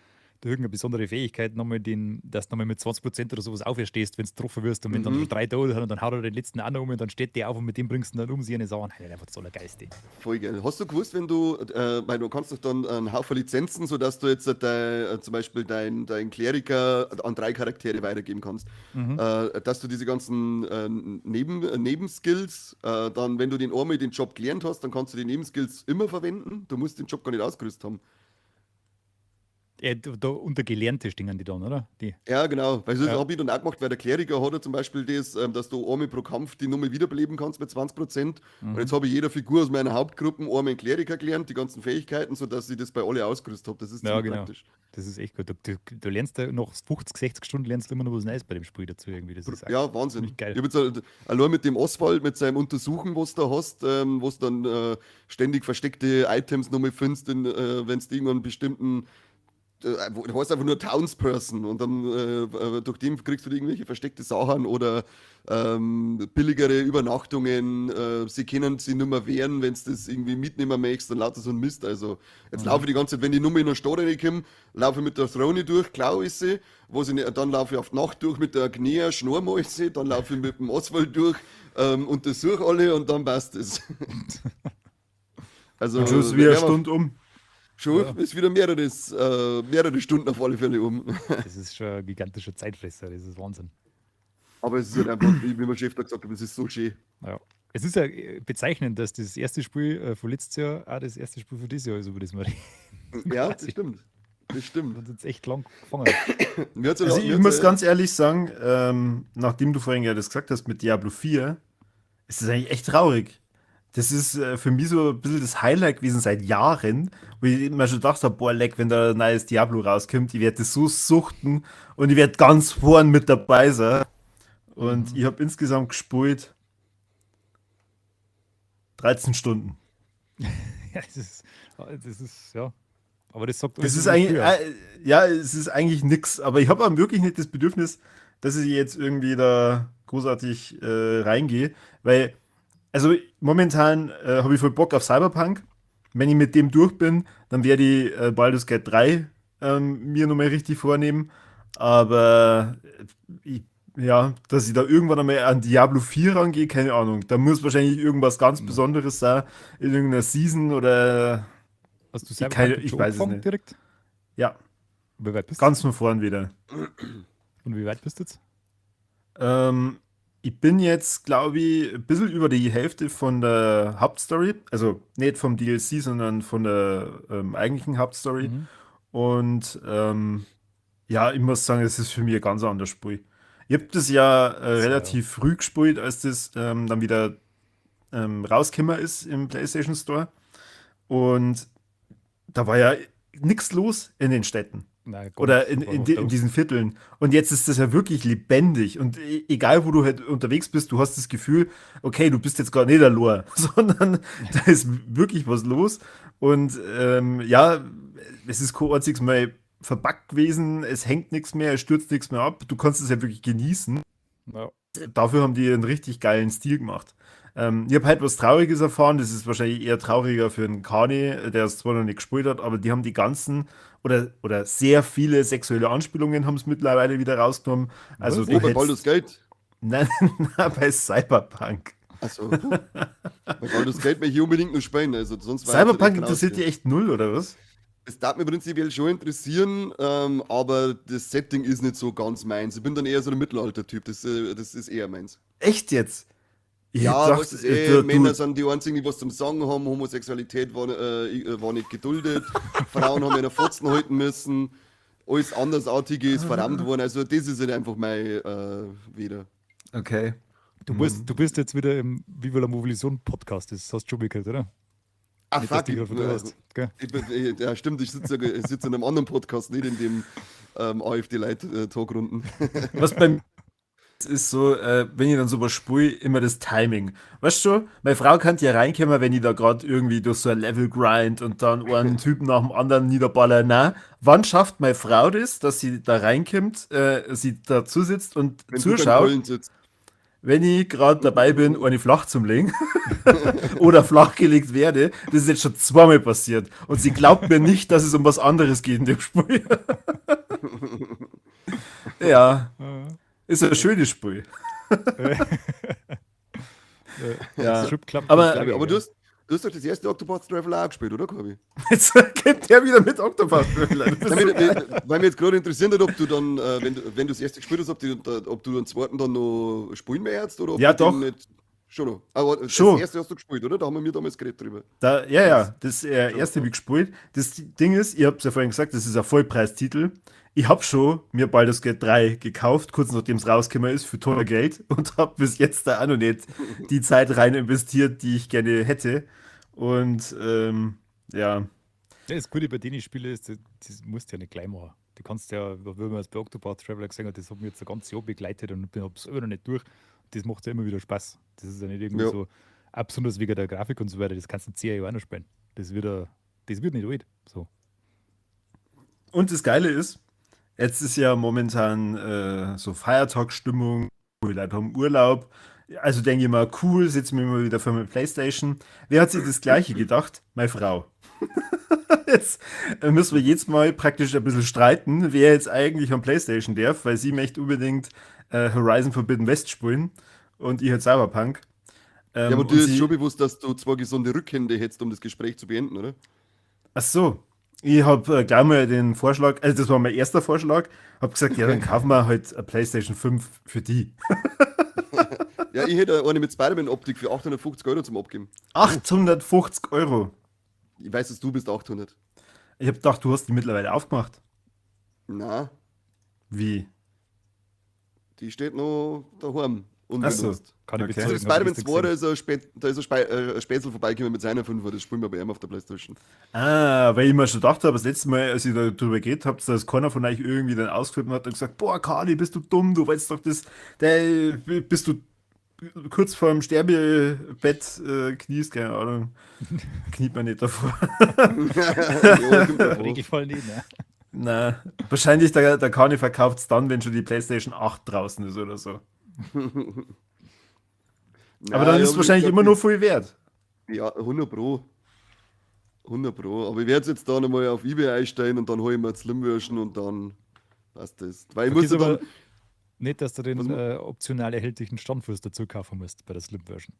besondere Fähigkeit nochmal dass du nochmal mit 20% oder sowas auferstehst, wenn du getroffen wirst. Und wenn dann schon 3 tot sind und dann haut er den letzten auch noch um und dann steht der auf und mit dem bringst du dann um sie eine Sachen. Hey, einfach so eine Geiste. Voll geil. Hast du gewusst, wenn weil du kannst doch dann einen Haufen Lizenzen, sodass du jetzt zum Beispiel dein Kleriker an 3 Charaktere weitergeben kannst, dass du diese ganzen Nebenskills, dann, wenn du einmal den Job gelernt hast, dann kannst du die Nebenskills immer verwenden. Du musst den Job gar nicht ausgerüstet haben. Da unter Gelernte stehen die dann, oder? Die. Ja, genau. Weil das Ja. habe ich dann auch gemacht, weil der Kleriker hat ja zum Beispiel das, dass du einmal pro Kampf die Nummer wiederbeleben kannst mit 20%. Und jetzt habe ich jeder Figur aus meiner Hauptgruppe einmal einen Kleriker gelernt, die ganzen Fähigkeiten, sodass ich das bei alle ausgerüstet habe. Das ist Ja, ziemlich genau. praktisch. Das ist echt gut. Du lernst da nach 50, 60 Stunden lernst du immer noch was Neues bei dem Spiel dazu irgendwie. Das ist Ja, Wahnsinn. ziemlich geil. Ich hab jetzt allein mit dem Oswald, mit seinem Untersuchen, was du da hast, wo du dann ständig versteckte Items nochmal findest, wenn du irgendeinen bestimmten du hast einfach nur Townsperson und dann durch den kriegst du irgendwelche versteckte Sachen oder billigere Übernachtungen. Sie können sie nicht mehr wehren, wenn du das irgendwie mitnehmen möchtest, dann lauter so ein Mist. Also jetzt laufe ich die ganze Zeit, wenn die Nummer in der Stadt reinkomme, laufe ich mit der Throne durch, klaue ich sie, dann laufe ich auf die Nacht durch mit der Agnea, schnurr mal sie, dann laufe ich mit dem Oswald durch, untersuche alle und dann passt es. Also, Am Schluss wieder eine Stunde um. Schon ist wieder mehrere Stunden auf alle Fälle um. Das ist schon ein gigantischer Zeitfresser, das ist Wahnsinn. Aber es ist halt einfach, wie mein Chef da gesagt hat, es ist so schön. Ja. Es ist ja bezeichnend, dass das erste Spiel von letztes Jahr auch das erste Spiel von dieses Jahr ist, über das wir reden. Ja, das stimmt. Das stimmt. Wenn sie jetzt echt lang gefangen. Mir hat's ja- Also mir ich hat's muss ja- ganz ehrlich sagen, nachdem du vorhin ja das gesagt hast mit Diablo 4, ist das eigentlich echt traurig. Das ist für mich so ein bisschen das Highlight gewesen seit Jahren, wo ich mir schon gedacht habe, boah, leck, wenn da ein neues Diablo rauskommt, ich werde das so suchten und ich werde ganz vorn mit dabei sein. Und ich habe insgesamt gespielt 13 Stunden. Ja, das ist, ja. Aber das sagt Das alles ist über eigentlich, früher. ja, es ist eigentlich nix, aber ich habe auch wirklich nicht das Bedürfnis, dass ich jetzt irgendwie da großartig reingehe, weil, also momentan habe ich voll Bock auf Cyberpunk. Wenn ich mit dem durch bin, dann werde ich Baldur's Gate 3 mir nochmal richtig vornehmen, aber ja, dass ich da irgendwann einmal an Diablo 4 rangehe, keine Ahnung. Da muss wahrscheinlich irgendwas ganz Ja. Besonderes sein, in irgendeiner Season oder Hast du ich schon weiß es angefangen nicht. direkt? Ja, Wie weit bist du? ganz von vorn wieder. Und wie weit bist du jetzt? Ähm, ich bin jetzt, glaube ich, ein bisschen über die Hälfte von der Hauptstory. Also nicht vom DLC, sondern von der eigentlichen Hauptstory. Mhm. Und ja, ich muss sagen, es ist für mich ein ganz anderes Spiel. Ich habe das ja So, relativ früh gespielt, als das dann wieder rausgekommen ist im PlayStation Store. Und da war ja nichts los in den Städten. Nein, gar Oder nichts. War einfach in tot. diesen Vierteln. Und jetzt ist das ja wirklich lebendig. Und egal, wo du halt unterwegs bist, du hast das Gefühl, okay, du bist jetzt gar nicht allein, sondern da ist wirklich was los. Und ja, es ist kein einziges Mal verbuggt gewesen, es hängt nichts mehr, es stürzt nichts mehr ab. Du kannst es ja wirklich genießen. Ja. Dafür haben die einen richtig geilen Stil gemacht. Ich habe halt was Trauriges erfahren, das ist wahrscheinlich eher trauriger für einen Kani, der es zwar noch nicht gespielt hat, aber die haben die ganzen oder sehr viele sexuelle Anspielungen haben es mittlerweile wieder rausgenommen. Also Was? du Wo bei hättest, Baldur's Gate? nein, nein, bei Cyberpunk. Achso. Bei Baldur's Gate will ich unbedingt nur spielen. Also sonst war Cyberpunk interessiert dich echt null, oder was? Es darf mich prinzipiell schon interessieren, aber das Setting ist nicht so ganz meins. Ich bin dann eher so ein Mittelalter-Typ, das ist eher meins. Echt jetzt? Ich Ja, dachte, was ist Männer sind die einzigen, die was zum Sagen haben, Homosexualität war nicht geduldet, Frauen haben einen Fotzen halten müssen, alles Andersartige ist verrammt worden, also das ist halt einfach mein wieder. okay. Du bist jetzt wieder im Viva la Movision Podcast, das hast du schon gehört, oder? Ach Nicht, dass fuck, du gerade verdrehst, gell? ja stimmt, ich sitze in einem anderen Podcast, nicht in dem AfD-Leit-Talkrunden. Was beim ist so, wenn ich dann so was spiele, immer das Timing. Weißt du, meine Frau kann ja reinkommen, wenn ich da gerade irgendwie durch so ein Level grind und dann einen Typen nach dem anderen niederballer. Na, wann schafft meine Frau das, dass sie da reinkommt, sie dazu sitzt und Wenn du beim zuschaut, Köln sitzt. wenn ich gerade dabei bin, eine flach zum Legen oder flachgelegt werde? Das ist jetzt schon zweimal passiert. Und sie glaubt mir nicht, dass es um was anderes geht in dem Spiel. Ja, ist ein schönes Spiel. Ja. Strip Club Aber- Flagge, Aber gell? du hast doch das erste Octopath Traveler auch gespielt, oder, Corby? Jetzt kommt der wieder mit Octopath. Weil mich jetzt gerade interessiert hat, ob du dann, wenn du das erste gespielt hast, ob du den zweiten dann noch spielen möchtest oder ob Ja, du den doch. nicht. Schon noch. Aber Schon. das erste hast du gespielt, oder? Da haben wir damals geredet drüber. Ja, das erste habe ich gespielt. Das Ding ist, ich habe es ja vorhin gesagt, das ist ein Vollpreistitel. Ich habe schon mir Baldur's Gate 3 gekauft, kurz nachdem es rausgekommen ist, für teuer Geld und habe bis jetzt da auch noch nicht die Zeit rein investiert, die ich gerne hätte. Und ja, Ja, das Gute bei denen Spielen ist, das musst du ja nicht gleich machen. Du kannst ja, wie man es bei Octopath Traveler gesehen hat, das hat mich jetzt ein ganzes Jahr begleitet und ich habe es immer noch nicht durch. Das macht ja immer wieder Spaß. Das ist ja nicht irgendwie Ja. so, auch besonders wegen der Grafik und so weiter, das kannst du in 10 Jahren auch noch spielen. Das wird nicht alt. So. und das Geile ist, jetzt ist ja momentan so Feiertagsstimmung, die Leute haben Urlaub. Also denke ich mal, cool, sitzen wir mal wieder vor der Playstation. Wer hat sich das Gleiche gedacht? Meine Frau. Jetzt müssen wir jetzt mal praktisch ein bisschen streiten, wer jetzt eigentlich am Playstation darf, weil sie möchte unbedingt Horizon Forbidden West spielen und ich halt Cyberpunk. Ja, aber und dir ist sie- schon bewusst, dass du zwei gesunde Rückhände hättest, um das Gespräch zu beenden, oder? Ach so. Ich habe gleich mal den Vorschlag, also das war mein erster Vorschlag, habe gesagt, ja, dann kaufen wir halt eine PlayStation 5 für die. Ja, ich hätte eine mit Spider-Man-Optik für 850 Euro zum Abgeben. 850 Euro. Ich weiß, dass du bist 800. Ich habe gedacht, du hast die mittlerweile aufgemacht. Na, Wie? die steht noch daheim. Ach so. Unbenutzt. Kann ich Okay. Also bezeugen, Spider-Man hab ich 2, da gestern ist ein Spätzl vorbeigekommen mit seiner 5, das spielen wir bei ihm auf der Playstation. Ah, weil ich mir schon gedacht habe, das letzte Mal, als ich darüber geredet habe, dass keiner von euch irgendwie dann ausgeflippt hat und gesagt, boah, Kali, bist du dumm, du wolltest doch bist du kurz vorm Sterbebett kniest, keine Ahnung, kniet man nicht davor. Ja, kommt davor. Regelfall nicht, ne? Na, wahrscheinlich der Kani verkauft es dann, wenn schon die PlayStation 8 draußen ist oder so. Aber dann ist es wahrscheinlich immer noch viel wert. Ja, 100 Pro. 100 Pro. Aber ich werde jetzt da nochmal auf eBay einstellen und dann hole ich mir Slim-Version und dann passt das. Weil ich Okay, musste aber dann. nicht, dass du den Was optional erhältlichen Standfuß dazu kaufen musst bei der Slim-Version.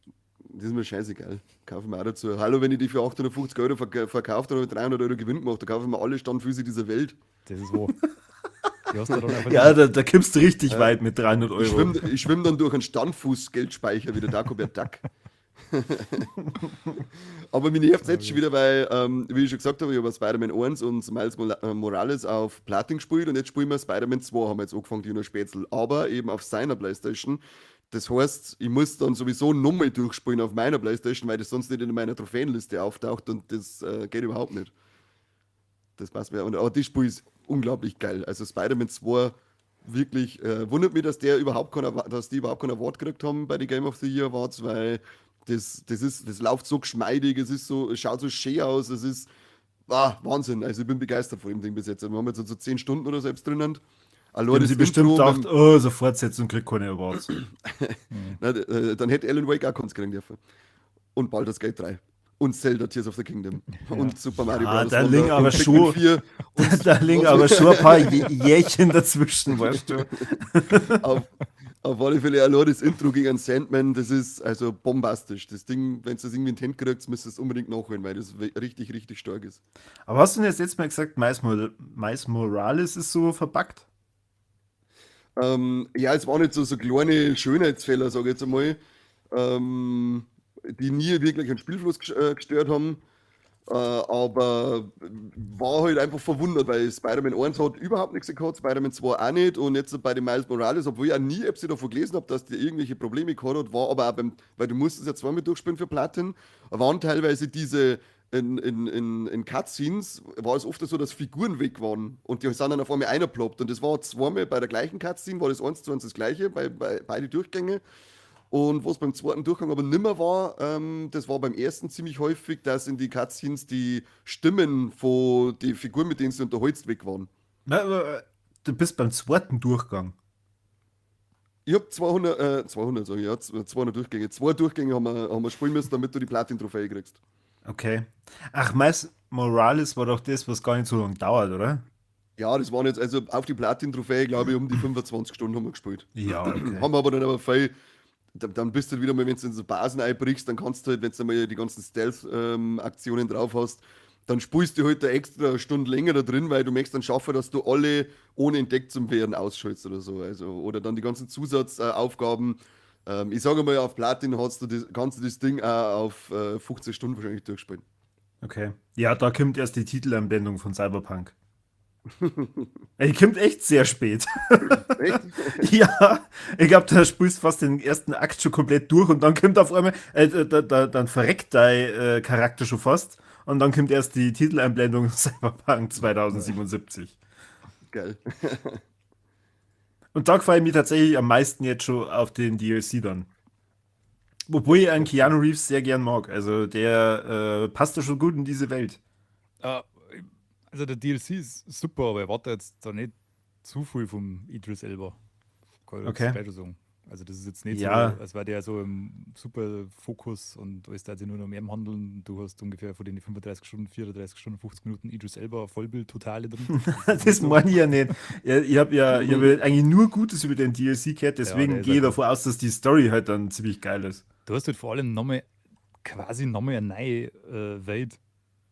Das ist mir scheißegal. Kaufe ich mir auch dazu. Hallo, wenn ich die für 850 Euro verkauft dann habe ich 300 Euro Gewinn gemacht. Da kaufe ich mir alle Standfüße dieser Welt. Das ist wahr. Die hast du dann einfach Ja, da kommst du richtig weit mit 300 Euro. Ich schwimm dann durch einen Standfuß-Geldspeicher wie der Dagobert Duck. Aber mir nervt es jetzt schon wieder, weil, wie ich schon gesagt habe, ich habe Spider-Man 1 und Miles Morales auf Platin gespielt und jetzt spielen wir Spider-Man 2, haben wir jetzt angefangen, die noch Spätzl. Aber eben auf seiner Playstation. Das heißt, ich muss dann sowieso nochmal durchspielen auf meiner Playstation, weil das sonst nicht in meiner Trophäenliste auftaucht und das geht überhaupt nicht. Das passt mir. Aber das Spiel ist unglaublich geil. Also Spider-Man 2 wirklich, wundert mich, dass die überhaupt keinen Award gekriegt haben bei den Game of the Year Awards, weil das läuft so geschmeidig, es schaut so schön aus, es ist Wahnsinn. Also ich bin begeistert von dem Ding bis jetzt. Wir haben jetzt so 10 Stunden oder selbst drinnen. Allein Haben das sie bestimmt Intro, gedacht, oh, so Fortsetzung kriegt keine Awards. dann hätte Alan Wake auch keins kriegen dürfen. Und Baldur's Gate 3. Und Zelda Tears of the Kingdom. Und Super Mario Ja, Bros. da Wonder liegen aber und Pikmin schon- 4. Da liegen aber schon ein paar Jährchen dazwischen, weißt du. Auf alle Fälle, allein das Intro gegen Sandman, das ist also bombastisch. Das Ding, wenn du das irgendwie in die Hände kriegst, müsst ihr es unbedingt nachholen, weil das richtig, richtig stark ist. Aber hast du denn jetzt letztes Mal gesagt, Miles Morales ist so verpackt? Ja, es waren nicht so kleine Schönheitsfehler, sage ich jetzt einmal, die nie wirklich einen Spielfluss gestört haben. Aber war halt einfach verwundert, weil Spider-Man 1 hat überhaupt nichts gehabt, Spider-Man 2 auch nicht. Und jetzt bei den Miles Morales, obwohl ich auch nie etwas davon gelesen habe, dass der irgendwelche Probleme gehabt hat, war aber auch weil du musstest ja zweimal durchspielen für Platin, waren teilweise diese in Cutscenes war es oft so, dass Figuren weg waren und die sind dann auf einmal eingeploppt. Und das war zweimal bei der gleichen Cutscene, war das 1:1 das gleiche, bei beide Durchgänge. Und was beim zweiten Durchgang aber nimmer war, das war beim ersten ziemlich häufig, dass in die Cutscenes die Stimmen von den Figuren, mit denen du unterhältst, weg waren. Na, aber du bist beim zweiten Durchgang. Ich habe 200 sage ich, ja, 200 Durchgänge. 2 Durchgänge haben wir spielen müssen, damit du die Platin-Trophäe kriegst. Okay. Ach, Miles Morales war doch das, was gar nicht so lange dauert, oder? Ja, das waren jetzt, also auf die Platin-Trophäe, glaube ich, um die 25 Stunden haben wir gespielt. Ja, okay. Haben wir aber dann viel, dann bist du wieder mal, wenn du in so Basen einbrichst, dann kannst du halt, wenn du mal die ganzen Stealth-Aktionen drauf hast, dann spielst du halt eine extra Stunde länger da drin, weil du möchtest dann schaffen, dass du alle ohne entdeckt zu werden ausschaltest oder so. Also, oder dann die ganzen Zusatzaufgaben. Ich sage mal, auf Platin kannst du das Ding auch auf 15 Stunden wahrscheinlich durchspielen. Okay. Ja, da kommt erst die Titelanblendung von Cyberpunk. Die kommt echt sehr spät. Echt? Ja, ich glaube, da spielst du fast den ersten Akt schon komplett durch und dann kommt auf einmal, dann verreckt dein Charakter schon fast und dann kommt erst die Titeleinblendung Cyberpunk 2077. Geil. Und da freue ich mich tatsächlich am meisten jetzt schon auf den DLC dann. Obwohl ich einen Keanu Reeves sehr gern mag. Also der passt da schon gut in diese Welt. Also der DLC ist super, aber ich warte jetzt da nicht zu viel vom Idris Elba. Kann ich Okay. gleich schon sagen. Also das ist jetzt nicht Ja. so, als wäre der so im super Fokus und alles da sich nur noch mehr im Handeln. Du hast ungefähr von den 35 Stunden, 34 Stunden, 50 Minuten Idris Elba Vollbild totale drin. Das meine ich ja nicht. Ich hab eigentlich nur Gutes über den DLC gehört, der deswegen ist gehe ich ja davon aus, dass die Story halt dann ziemlich geil ist. Du hast halt vor allem quasi nochmal eine neue Welt,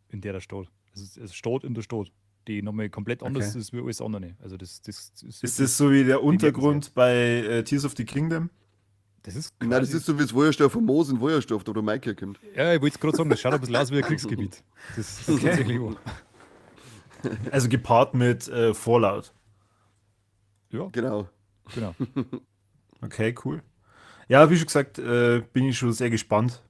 in der steht. Es steht in der Stadt, die nochmal komplett anders Okay. ist wie alles andere. Also das Ist das so wie der Untergrund bei Tears of the Kingdom? Das ist Nein, das quasi- ist so wie das Feuerstoff von Moos in Feuerstoff, da wo der Mike herkommt. Ja, ich wollte es gerade sagen, das schaut ein bisschen aus wie ein Kriegsgebiet. Das ist tatsächlich wahr. Also gepaart mit Fallout. Ja, Genau. genau. Okay, cool. Ja, wie schon gesagt, bin ich schon sehr gespannt.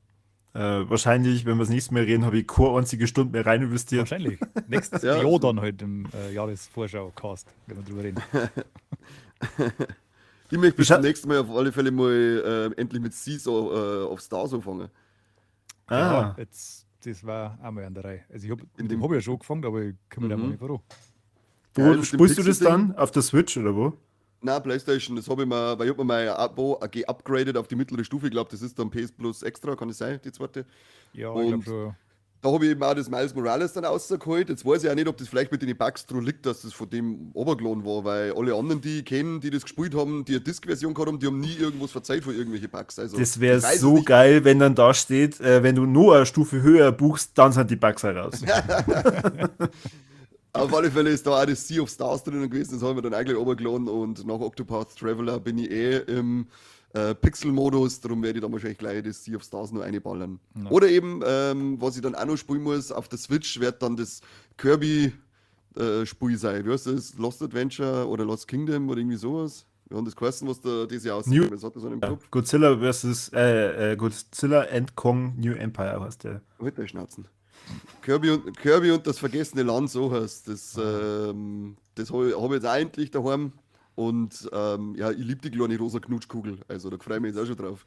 Wahrscheinlich, wenn wir das nächste Mal reden, habe ich keine einzige Stunde mehr rein investiert. Wahrscheinlich. Nächstes Ja, Jahr so. dann halt im Jahresvorschau-Cast, wenn wir drüber reden. Ich möchte bis Ich ha- zum nächsten Mal auf alle Fälle mal endlich mit Seas of Stars anfangen. Ja, Ah, das war auch mal an der Reihe. Also ich habe In dem- hab ja schon gefangen, aber ich komme da mal Mhm. nicht voran. wo Geil, mit dem spielst du das Pixel-Ding. dann? Auf der Switch oder wo? Nein, PlayStation, das habe ich mir, weil ich habe mir mein Abo geupgradet auf die mittlere Stufe. Ich glaube, das ist dann PS Plus Extra, kann es sein, die zweite. Ja, ich Und glaube schon. da habe ich eben auch das Miles Morales dann rausgeholt. Jetzt weiß ich auch nicht, ob das vielleicht mit den Bugs dran liegt, dass das von dem runtergeladen war, weil alle anderen, die ich kenne, die das gespielt haben, die eine Disk-Version gehabt haben, die haben nie irgendwas verzeiht von irgendwelchen Bugs. Also, Das wäre ich weiß es so nicht. geil, wenn dann da steht, wenn du nur eine Stufe höher buchst, dann sind die Bugs heraus. Auf alle Fälle ist da auch das Sea of Stars drinnen gewesen, das haben wir dann eigentlich runtergeladen und nach Octopath Traveler bin ich im Pixel-Modus, darum werde ich dann wahrscheinlich gleich das Sea of Stars noch einballern. Ja. Oder eben, was ich dann auch noch spielen muss, auf der Switch wird dann das Kirby-Spiel sein. Wie heißt das? Lost Adventure oder Lost Kingdom oder irgendwie sowas? Wir haben das geheißen, was da dieses Jahr aussieht. New- Was hat das an dem Ja, Kopf? Godzilla versus Godzilla and Kong New Empire heißt der. Halt dein Schnauzen. Kirby und das vergessene Land, so heißt das. Das habe ich jetzt auch endlich daheim. Und ja, ich liebe die kleine rosa Knutschkugel. Also da freue ich mich jetzt auch schon drauf.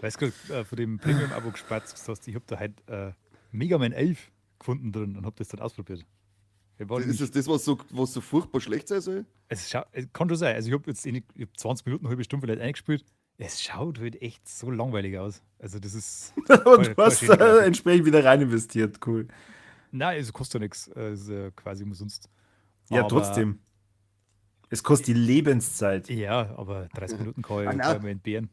Weißt du, von dem Premium-Abo gespatzt hast, ich habe da halt Mega Man 11 gefunden drin und habe das dann ausprobiert. Ich war Ist nämlich- das, was so furchtbar schlecht sein soll? es kann schon sein. Also ich habe jetzt ich hab 20 Minuten, eine halbe Stunde vielleicht eingespielt. Es schaut halt echt so langweilig aus. Also das ist. Und du hast schöne Grafik. entsprechend wieder rein investiert. Cool. Nein, es kostet ja nichts. Es ist quasi umsonst. Ja, Aber- trotzdem. Es kostet die Lebenszeit. Ja, aber 30 Minuten kann ich, Ah, nein. kann ich mir entbehren.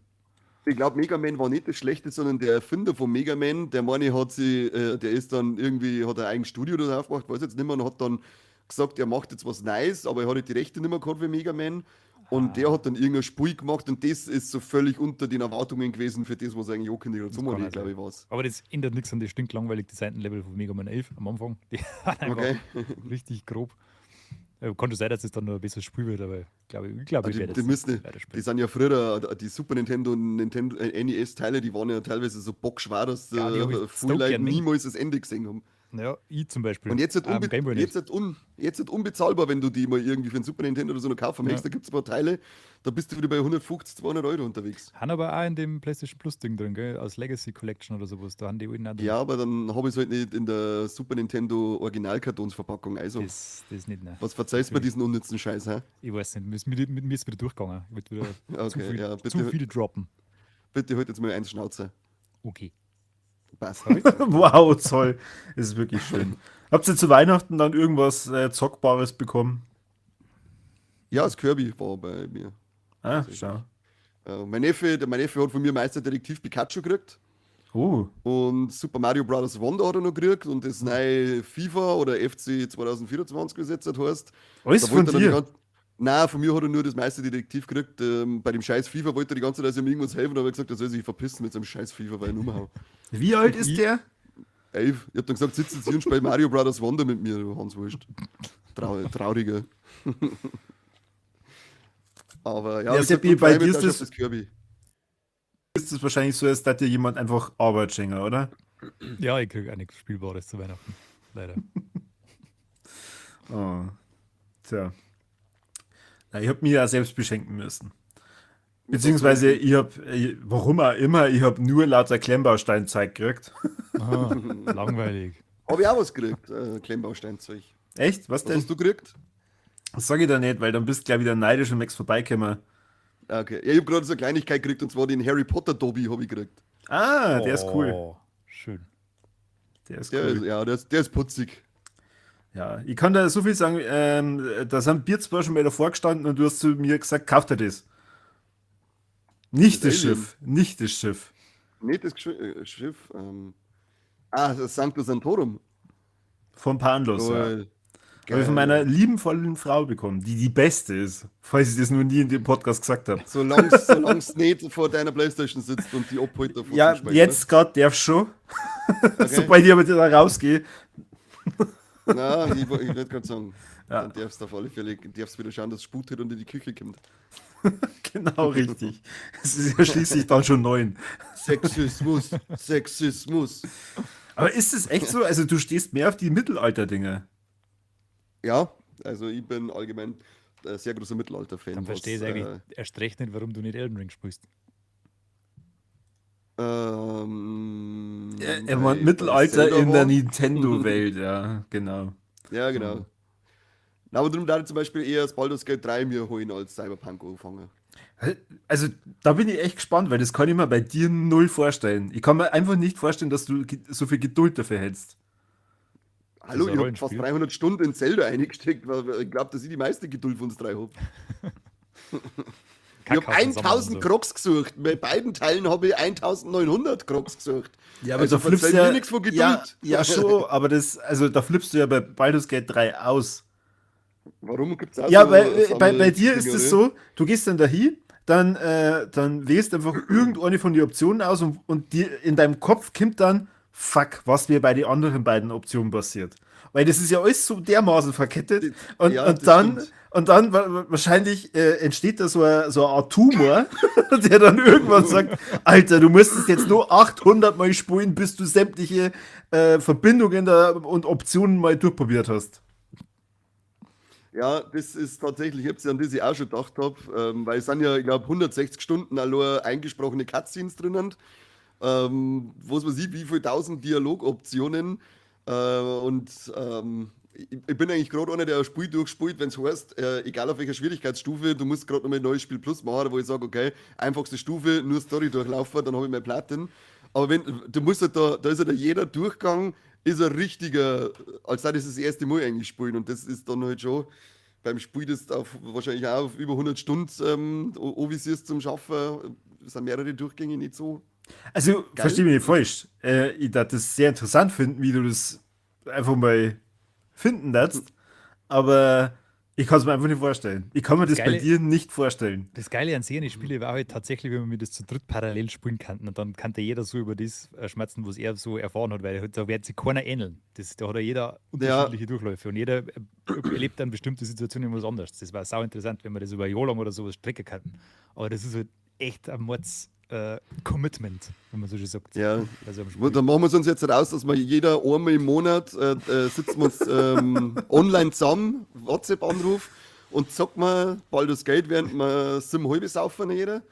Ich glaube, Mega Man war nicht das Schlechte, sondern der Erfinder von Mega Man, der meine hat sie, der ist dann irgendwie, hat ein eigenes Studio da aufgemacht, weiß jetzt nicht mehr, und hat dann gesagt, er macht jetzt was Neues, aber er hat halt die Rechte nicht mehr gehabt für Mega Man. Und der hat dann irgendein Spiel gemacht und das ist so völlig unter den Erwartungen gewesen für das, was eigentlich angekündigt hat. So kann mal, auch glaube ich, sein. was. Aber das ändert nichts an das stinklangweilig designten Level von Mega Man 11 am Anfang. Die waren einfach Okay. richtig grob. Kann schon sein, dass es dann noch ein besseres Spiel wird, aber ich glaube, ich Aber werde die das müssen, leider die spielen. sind ja früher, die Super Nintendo und Nintendo NES-Teile, die waren ja teilweise so bockschwer, dass Ja, die hab ich viele stoked Leute gern niemals das Ende gesehen haben. Ja, ich zum Beispiel. Und jetzt, Am Game Boy nicht. jetzt unbezahlbar, wenn du die mal irgendwie für ein Super Nintendo oder so noch kaufen möchtest. Ja. Da gibt es ein paar Teile, da bist du wieder bei 150, 200 Euro unterwegs. Haben aber auch in dem PlayStation Plus Ding drin, gell? Aus Legacy Collection oder sowas. Da haben die alten auch drin. Ja, aber dann habe ich es halt nicht in der Super Nintendo Originalkartonsverpackung. Also, Das nicht, ne? was verzeihst du bei Natürlich. diesen unnützen Scheiß, hä? Ich weiß nicht, mit mir ist wieder durchgegangen. Ich würde wieder zu, Okay, viel, ja, zu bitte, viel droppen. bitte halt jetzt mal eins Schnauze. Okay. Passt. Wow, toll. Das ist wirklich schön. Habt ihr zu Weihnachten dann irgendwas Zockbares bekommen? Ja, das Kirby war bei mir. Ah, schau. Mein Neffe hat von mir Meisterdetektiv Pikachu gekriegt. Und Super Mario Bros. Wonder hat er noch gekriegt und das neue FIFA oder FC 2024 gesetzt hat, heißt. Alles da von wollte er dann die dir? Nein, von mir hat er nur das Meisterdetektiv gekriegt. Bei dem scheiß FIFA wollte er die ganze Zeit, dass er mir irgendwas helfen, aber er hat gesagt, er soll sich verpissen mit seinem scheiß FIFA, weil ich nur hau. Wie alt ist der? 11. Ich hab dann gesagt, sitzen Sie und spielen Mario Bros. Wonder mit mir, du Hans Wurscht. Trauriger. Aber ja, Ja, wie Seppi, gesagt, bei dann freu dir ich ist mich das- auf Kirby. Ist es wahrscheinlich so, als dass dir jemand einfach Arbeit schenkt, oder? Ja, ich kriege auch nichts Spielbares zu Weihnachten. Leider. Oh. Tja. Na, ich habe mir ja selbst beschenken müssen. Beziehungsweise ich habe, warum auch immer, ich habe nur lauter Klemmbausteinzeug gekriegt. Aha, langweilig. Habe ich auch was gekriegt, Klemmbausteinzeug. Echt? Was Was denn? hast du gekriegt? Das sag ich da nicht, weil dann bist du gleich wieder neidisch und magst vorbeikommen. Ah, okay. Ja, ich habe gerade so eine Kleinigkeit gekriegt und zwar den Harry Potter Dobby habe ich gekriegt. Ah, der ist cool. Oh, schön. Der ist Der cool. ist, ja, der ist putzig. Ja, ich kann da so viel sagen, da sind wir zwar schon mal davor gestanden und du hast zu mir gesagt, kauft er das. Nicht das Das Alien. Schiff, nicht das Schiff. Nicht das Schiff. Das Sanctus Santorum. Von Panlos, ja. Geil. Habe ich von meiner liebenvollen Frau bekommen, die die beste ist, falls ich das noch nie in dem Podcast gesagt habe. Solange es nicht vor deiner Playstation sitzt und die abholt davon Ja, zum Spielen, jetzt gerade darf schon. ne? Okay. Sobald ich aber da rausgehe. Na, ich wollte gerade sagen. Dann darfst du auf alle Fälle wieder schauen, dass Sput und in die Küche kommt. Genau, richtig. Es ist ja schließlich dann schon 9. Sexismus, Sexismus. Aber ist es echt so? Also du stehst mehr auf die Mittelalter-Dinge. Ja, also ich bin allgemein ein sehr großer Mittelalter-Fan. Dann verstehe ich eigentlich erst recht nicht, warum du nicht Elden Ring spielst. Er meint Mittelalter in der Nintendo-Welt, ja, genau. Ja, genau. Na, aber darum darf ich zum Beispiel eher das Baldur's Gate 3 mir holen als Cyberpunk anfangen. Also da bin ich echt gespannt, weil das kann ich mir bei dir null vorstellen. Ich kann mir einfach nicht vorstellen, dass du so viel Geduld dafür hättest. Hallo, ein ich habe fast Rollenspiel. 300 Stunden in Zelda eingesteckt, weil ich glaube, dass ich die meiste Geduld von uns drei habe. Ich habe Kackhaufen sammeln 1000 und so. Crocs gesucht. Bei beiden Teilen habe ich 1900 Crocs gesucht. Ja, aber Also da flippst du verzeih mir ja, nichts von Geduld. ja schon, aber also da flippst du ja bei Baldur's Gate 3 aus. Warum gibt es auch Ja, so bei dir ist Dinge, es oder? so, du gehst dann dahin, dann wählst einfach irgendeine von den Optionen aus und in deinem Kopf kommt dann, fuck, was mir bei den anderen beiden Optionen passiert. Weil das ist ja alles so dermaßen verkettet und, Ja, und das dann, stimmt. und dann wahrscheinlich entsteht da so eine Art Tumor, der dann irgendwann sagt, Alter, du müsstest jetzt nur 800 Mal spulen, bis du sämtliche Verbindungen und Optionen mal durchprobiert hast. Ja, das ist tatsächlich, ich habe es ja an das ich auch schon gedacht habe, weil es sind ja, ich glaube, 160 Stunden allein eingesprochene Cutscenes drinnen, was man sieht, wie viele tausend Dialogoptionen ich bin eigentlich gerade einer, der ein Spiel durchspielt, wenn es heißt, egal auf welcher Schwierigkeitsstufe, du musst gerade nochmal ein neues Spiel Plus machen, wo ich sage, okay, einfachste Stufe, nur Story durchlaufen, dann habe ich mein Platin. Aber wenn, du musst halt da ist halt jeder Durchgang, ist ein richtiger, als sei das erste Mal eigentlich spielen und das ist dann halt schon beim Spiel, das wahrscheinlich auch auf über 100 Stunden anvisierst zum Schaffen, sind mehrere Durchgänge nicht so. Also, verstehe mich nicht falsch. Ich darf das sehr interessant finden, wie du das einfach mal finden darfst. Aber ich kann es mir einfach nicht vorstellen. Ich kann mir das bei Geile- dir nicht vorstellen. Das Geile an solchen Spielen war halt tatsächlich, wenn wir das zu dritt parallel spielen könnten und dann kann jeder so über das schmerzen, was er so erfahren hat, weil da wird sich keiner ähneln. Da hat ja jeder unterschiedliche Durchläufe und jeder erlebt dann bestimmte Situationen was anderes. Das war sau interessant, wenn wir das über ein Jahr lang oder sowas strecken könnten. Aber das ist halt echt ein Mords Commitment, wenn man so schön sagt. Ja. Also am Spiel. Dann machen wir es uns jetzt raus, dass wir jeder einmal im Monat sitzen wir uns online zusammen, WhatsApp-Anruf und zocken wir Baldur's Gate, während wir Sim halbe saufen jeder.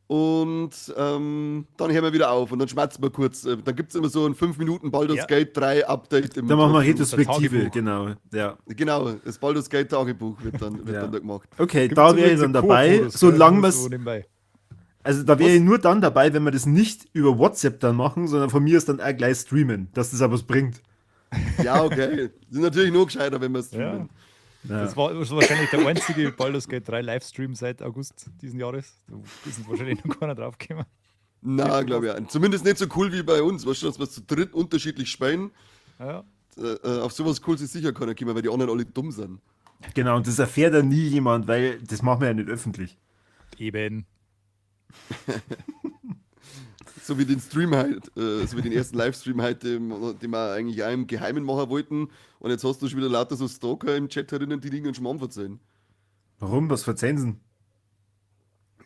Und dann hören wir wieder auf und dann schmerzen wir kurz. Dann gibt es immer so ein 5 Minuten Baldur's Ja. Gate 3 Update im Da machen wir Tagebuch. Retrospektive, Tagebuch. genau. Ja. Genau, das Baldur's Gate Tagebuch wird dann Ja. da gemacht. Okay, Gibt's da wäre ich übrigens dann einen dabei, Koop-Modus, solange gell? wir So nebenbei. also da wäre ich nur dann dabei, wenn wir das nicht über WhatsApp dann machen, sondern von mir ist dann auch gleich streamen, dass das aber was bringt. Ja, okay. Sind natürlich noch gescheiter, wenn wir es Ja. streamen. Ja. Das war wahrscheinlich der einzige Baldur's Gate 3 Livestream seit August diesen Jahres. Da ist wahrscheinlich noch keiner draufgekommen. Na, glaube ich auch. Zumindest nicht so cool wie bei uns. Weißt du, dass wir zu dritt unterschiedlich spielen. Ja. Auf sowas cool ist sicher keiner kommen, weil die anderen alle dumm sind. Genau, und das erfährt dann nie jemand, weil das machen wir ja nicht öffentlich. Eben. So wie den Stream halt, so wie den ersten Livestream halt, den wir eigentlich auch im Geheimen machen wollten. Und jetzt hast du schon wieder lauter so Stalker im Chat herinnen, die Dinge schon mal verzeihen. Warum? Was verzeihen sie?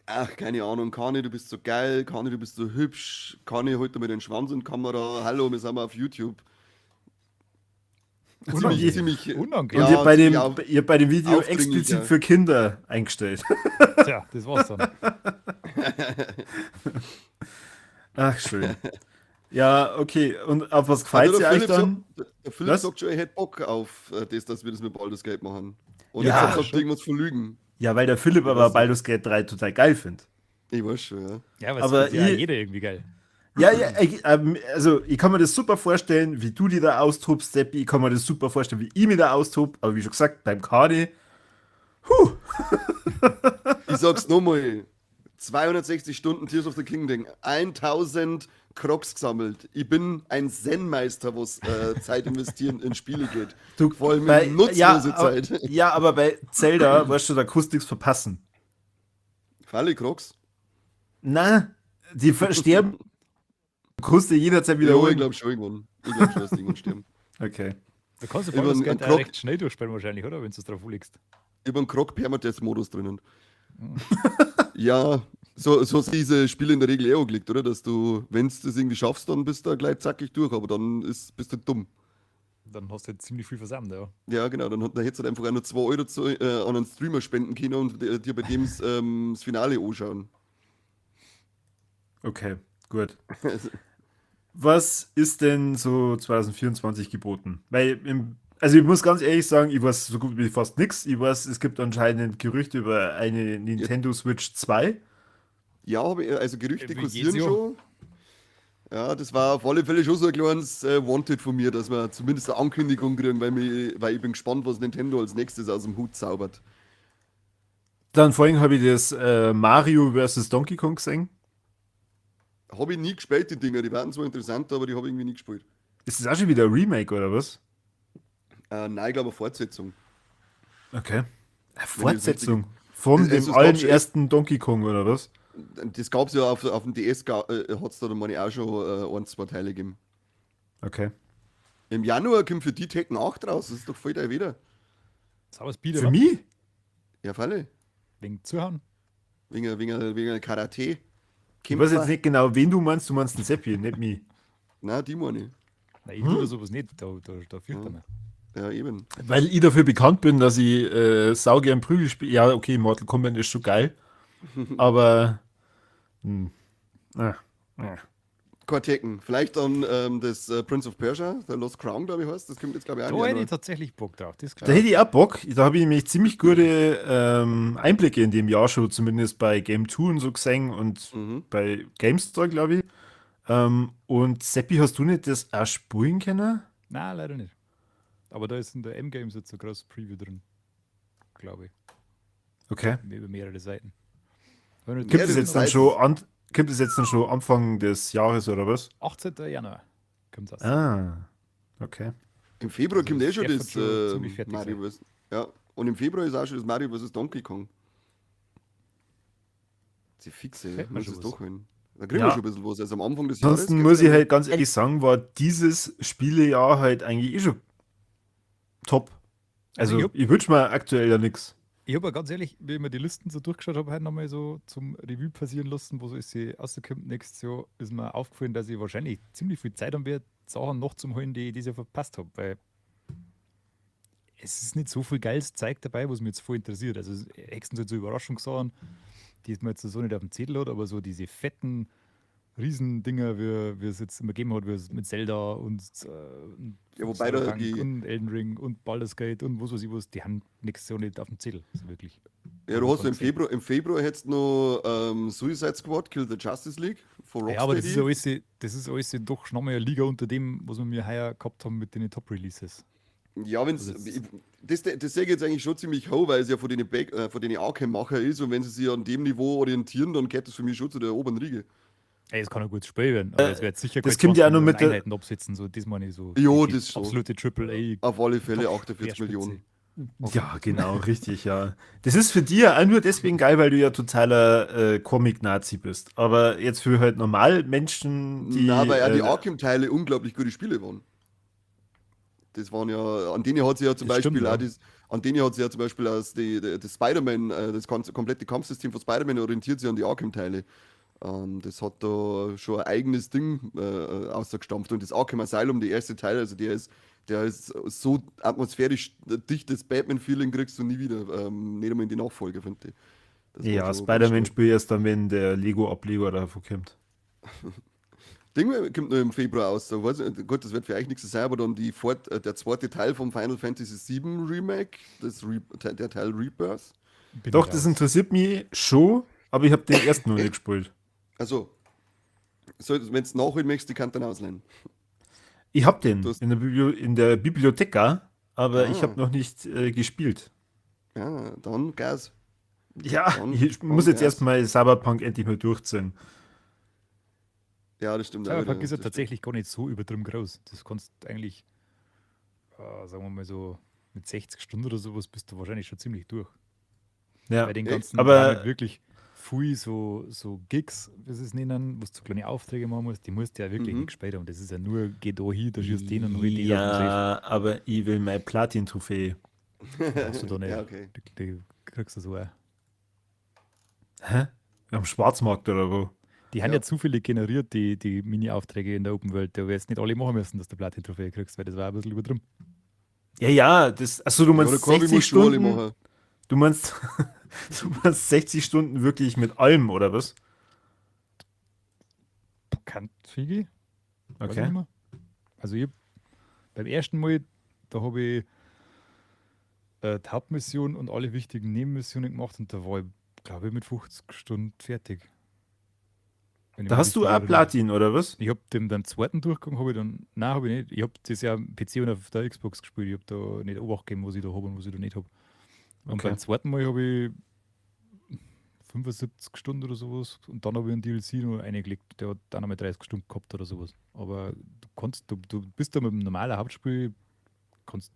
Ach, keine Ahnung, Kani, du bist so geil, Kani, du bist so hübsch, Kani, halt mal den Schwanz in die Kamera, hallo, wir sind mal auf YouTube. Unangenehm. Ziemlich, Unangenehm. Und Ja, ihr habt bei dem Video aufdringlich, explizit ja. für Kinder eingestellt. Tja, das war's dann. Ach, schön. Ja, okay. Und auf was Also gefällt ihr euch dann? Der Philipp Was? sagt schon, er hätte Bock auf das, dass wir das mit Baldur's Gate machen. Und Ja, jetzt sagt er irgendwas von Lügen. Ja, weil der Philipp aber Baldur's Gate 3 total geil findet. Ich weiß schon, ja. Ja, aber Aber das findet ja ich- jeder irgendwie geil. Ja, also ich kann mir das super vorstellen, wie du dich da austobst, Seppi. Ich kann mir das super vorstellen, wie ich mich da austob. Aber wie schon gesagt, beim Kadi, Ich sag's nochmal. 260 Stunden Tears of the Kingdom, 1000 Crocs gesammelt. Ich bin ein Zen-Meister, was Zeit investieren in Spiele geht. du, Vor allem in nutzlose Zeit. Ja, aber bei Zelda, weißt du, da kannst du nichts verpassen. Falle Crocs? Na, die sterben. Du kannst dir jederzeit Ja, wiederholen. ich glaube schon irgendwann. Ich glaube schon, dass die irgendwann sterben. Okay. Da kannst du Über Baldur's einen Gate auch Krog- recht schnell durchspielen wahrscheinlich, oder? Wenn du es drauf legst. Über einen Krog Permadeath-Modus drinnen. Ja, so sind diese Spiele in der Regel auch gelegt, oder? Dass du, wenn du das irgendwie schaffst, dann bist du gleich zackig durch, aber dann bist du dumm. Dann hast du jetzt ziemlich viel versammelt, ja. Ja, genau, dann hättest du halt einfach auch nur 2 Euro an einen Streamer spenden können und dir bei dem das Finale anschauen. Okay, gut. Was ist denn so 2024 geboten? Also ich muss ganz ehrlich sagen, ich weiß so gut wie fast nichts. Ich weiß, es gibt anscheinend Gerüchte über eine Nintendo Switch 2. Ja, also Gerüchte Wie geht's kursieren ja? schon. Ja, das war auf alle Fälle schon so ein kleines Wanted von mir, dass wir zumindest eine Ankündigung kriegen, weil ich bin gespannt, was Nintendo als nächstes aus dem Hut zaubert. Dann vorhin habe ich das Mario vs. Donkey Kong gesehen. Habe ich nie gespielt, die Dinger. Die waren zwar interessant, aber die habe ich irgendwie nie gespielt. Ist das auch schon wieder ein Remake oder was? Nein, ich glaube eine Fortsetzung. Okay. Eine Wenn ich das Fortsetzung richtig- von Also dem es gab schon- allerersten Donkey Kong oder was? Das gab es ja auf dem DS, hat es da meine ich auch schon 1, 2 Teile gegeben. Okay. Im Januar kommt für die Tekken 8 raus, das ist doch voll der wieder. Sauers Bier, Für mich? Ja, Falle. Wegen Zuhauen. Wegen Karate. Ich weiß jetzt nicht genau, wen du meinst. Du meinst den Seppi, nicht mich. Nein, die meine ich. Nein, ich tue sowas nicht, da fürchte ich mich. Ja, eben. Weil ich dafür bekannt bin, dass ich saugern Prügel spiele. Ja, okay, Mortal Kombat ist schon geil. Aber. Äh, äh. Kein Tekken. Vielleicht dann das Prince of Persia, der Lost Crown, glaube ich, heißt. Das kommt jetzt, glaube ich, auch Da im hätte Januar. ich tatsächlich Bock drauf. Das ist Da klar. hätte ich auch Bock. Da habe ich nämlich ziemlich gute Einblicke in dem Jahr schon, zumindest bei Game 2 und so gesehen und bei GameStar, glaube ich. Und Seppi, hast du nicht das auch spielen können? Nein, leider nicht. Aber da ist in der M-Games jetzt so ein großes Preview drin. Glaube ich. Okay. Über mehrere Seiten. Aber nicht- Gibt es das jetzt dann heißt- schon gibt es jetzt dann schon Anfang des Jahres oder was? 18. Januar kommt das. Ah, okay. Im Februar Also kommt das schon darf das schon ziemlich fertig Mario sein. vs. Ja, und im Februar ist auch schon das Mario vs. Donkey Kong. Die Fixe, Fällt mir muss schon es was. doch hin. Da kriegen Ja. wir schon ein bisschen was. Also am Anfang des Jahres. Ansonsten muss ich halt ganz ehrlich sagen, war dieses Spielejahr halt eigentlich eh schon top. Also Also, ich ich wünsche mir aktuell ja nichts. Ich habe ganz ehrlich, wie ich mir die Listen so durchgeschaut habe, halt nochmal so zum Revue passieren lassen, wo so ist sie rausgekommen nächstes Jahr, ist mir aufgefallen, dass ich wahrscheinlich ziemlich viel Zeit haben werde, Sachen noch zum Holen, die ich dieses Jahr verpasst habe, weil es ist nicht so viel geiles Zeug dabei, was mich jetzt voll interessiert. Also höchstens halt so Überraschungssachen, die ist mir jetzt so nicht auf dem Zettel hat, aber so diese fetten Riesendinger, wie es jetzt immer gegeben hat, wie es mit Zelda und Ja, wobei da Cyberpunk die- und Elden Ring und Baldur's Gate und was weiß ich was, die haben nächstes Jahr nicht auf dem Zettel, so wirklich. Ja, du hast im Konzept. Februar hättest du noch Suicide Squad, Kill the Justice League von Ja, aber das ist ja Rocksteady. alles doch schon einmal eine Liga unter dem, was wir mir heuer gehabt haben mit den Top-Releases. Ja, wenn's, Also das sehe ich jetzt eigentlich schon ziemlich hoch, weil es ja von den Arkham-Macher ist und wenn sie sich an dem Niveau orientieren, dann geht das für mich schon zu der oberen Riege. Ey, es kann ein gutes Spiel werden, aber es wird sicher das keine kommt ja auch 20 noch mit der- Einheiten absetzen, so das meine ich so. Jo, Die das schon. absolute Triple A. Auf alle Fälle Top- 48 Speerspitze. Millionen. Ja, genau, richtig, ja. Das ist für dich ja auch nur deswegen geil, weil du ja totaler Comic-Nazi bist. Aber jetzt für halt normal Menschen, die. Na, weil auch die Arkham-Teile unglaublich gute Spiele waren. Das waren ja, an denen hat sie ja zum Das stimmt, Beispiel ja. auch an denen hat sie ja zum Beispiel das Spider-Man, komplette Kampfsystem von Spider-Man orientiert sich an die Arkham-Teile. Das hat da schon ein eigenes Ding ausgestampft. Und das Arkham Asylum, der erste Teil, also der ist so atmosphärisch dichtes Batman-Feeling kriegst du nie wieder. Nicht einmal in die Nachfolge, finde ich. Das war Ja, schon Spider-Man ganz spielt erst dann, wenn der Lego-Ableger davon kommt. Ding kommt nur im Februar aus. So, weiß nicht, gut, das wird für euch nichts sein, aber dann der zweite Teil vom Final Fantasy VII Remake, der Teil Rebirth. Bin Doch, ich das raus. interessiert mich schon, aber ich habe den ersten noch nicht gespielt. Also, wenn du nachholen möchtest, die kannst du dann ausleihen. Ich habe den Du hast- in der Bibliotheka, aber ich Ah. habe noch nicht gespielt. Ja, dann Gas. Ja, Dann- ich dann muss jetzt erst. erstmal Cyberpunk endlich mal durchziehen. Ja, das stimmt. auch Cyberpunk wieder. ist ja Das tatsächlich gar nicht so übertrieben groß. Das kannst du eigentlich, sagen wir mal so, mit 60 Stunden oder sowas bist du wahrscheinlich schon ziemlich durch. Ja, Bei den echt? ganzen Aber- gar nicht wirklich viel so Gigs, wie sie es nennen, wo du so kleine Aufträge machen musst, die musst du ja wirklich Mhm. nicht später. Und das ist ja nur, geh da hin, da schießt den und hol den auf Ja, aber ich will meine Platin-Trophäe. den Safe. Hast du da nicht. Ja, okay. Die kriegst du so auch. Hä? Am Schwarzmarkt oder wo? Die haben Ja. ja zu viele generiert, die Mini-Aufträge in der Open World. Da wirst nicht alle machen müssen, dass du Platin-Trophäe kriegst, weil das war ein bisschen übertrieben. Ja, achso, du Ja, meinst der Korbi 60 musst du alle Stunden? machen. Du meinst, du meinst 60 Stunden wirklich mit allem, oder was? Kann Figi? Weiß ich Okay. nicht mehr. Also ich, beim ersten Mal, da habe ich die Hauptmission und alle wichtigen Nebenmissionen gemacht und da war ich, glaube ich, mit 50 Stunden fertig. Wenn ich Da mich hast du richtig auch erinnere. Platin, oder was? Ich habe den beim zweiten Durchgang habe ich dann, nein, habe ich nicht. Ich habe das ja am PC und auf der Xbox gespielt. Ich habe da nicht Obacht gegeben, was ich da habe und was ich da nicht habe. Und Okay. beim zweiten Mal habe ich 75 Stunden oder sowas und dann habe ich einen DLC noch reingelegt. Der hat dann einmal 30 Stunden gehabt oder sowas. Aber du bist da mit dem normalen Hauptspiel, kannst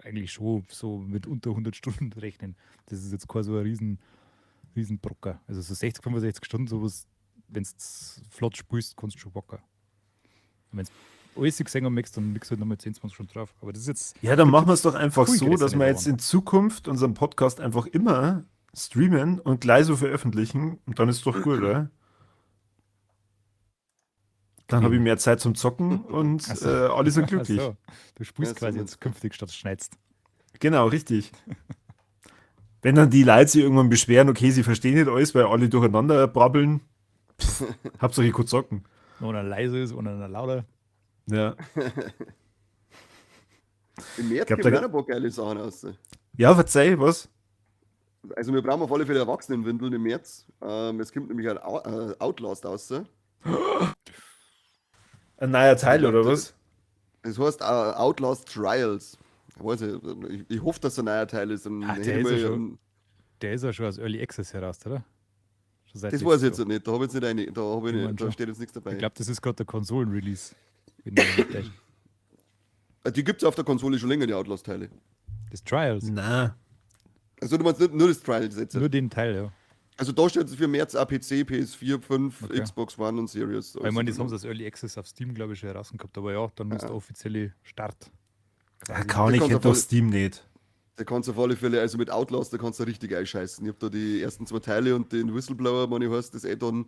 eigentlich schon so mit unter 100 Stunden rechnen. Das ist jetzt kein so ein riesen Brocker. Also so 60, 65 Stunden, sowas, wenn du flott spielst, kannst du schon bocken. Und wenn du alles gesehen haben möchtest, dann liegst du halt nochmal 10, 20 Stunden drauf. Aber das ist jetzt. Ja, dann gibt machen wir jetzt es doch einfach viel so, dass gerissene wir jetzt Bauern. in Zukunft unseren Podcast einfach immer streamen und gleich so veröffentlichen und dann ist doch gut, oder? Dann habe ich mehr Zeit zum Zocken und Ach so. alle sind Ach glücklich. so. Du spielst Ja, so quasi meinst jetzt künftig statt schneidest. Genau, richtig. Wenn dann die Leute sich irgendwann beschweren, okay, sie verstehen nicht alles, weil alle durcheinander brabbeln, Hauptsache ich kann zocken. Wenn einer leise ist und einer lauter. Ja. Im März glaub, kommen da- auch noch ein paar geile Sachen raus. Ja, verzeih, was? Also wir brauchen auf alle Fälle Erwachsenenwindeln im März. Es kommt nämlich ein Outlast raus. Ein neuer Teil, glaub, oder das- was? Das heißt Outlast Trials. Weiß ich hoffe, dass es ein neuer Teil ist. Und Ah, hätte der ich ist ja mal- schon. Der ist ja schon aus Early Access heraus, oder? Schon seit Das weiß ich letztes jetzt nicht. Da habe ich jetzt nicht eine, Ich mein da schon. steht jetzt nichts dabei. Ich glaube, das ist gerade der Konsolen-Release. Wenn ich mich nicht täusche. Die gibt es auf der Konsole schon länger, die Outlast-Teile. Das Trials. Na. Also du meinst nicht nur das Trials jetzt. Nur den Teil, ja. Also da steht es für März APC, PS4, 5, Okay. Xbox One und Series. Weil ich meine, das haben sie als Early Access auf Steam, glaube ich, schon heraus gehabt. Aber ja, dann ist der offizielle Start. Ja, kann ich kannst kennt du doch voll- Steam nicht. Da kannst du auf alle Fälle, also mit Outlast, da kannst du richtig einscheißen. Ich habe da die ersten 2 Teile und den Whistleblower, meine ich, heißt das Add-on.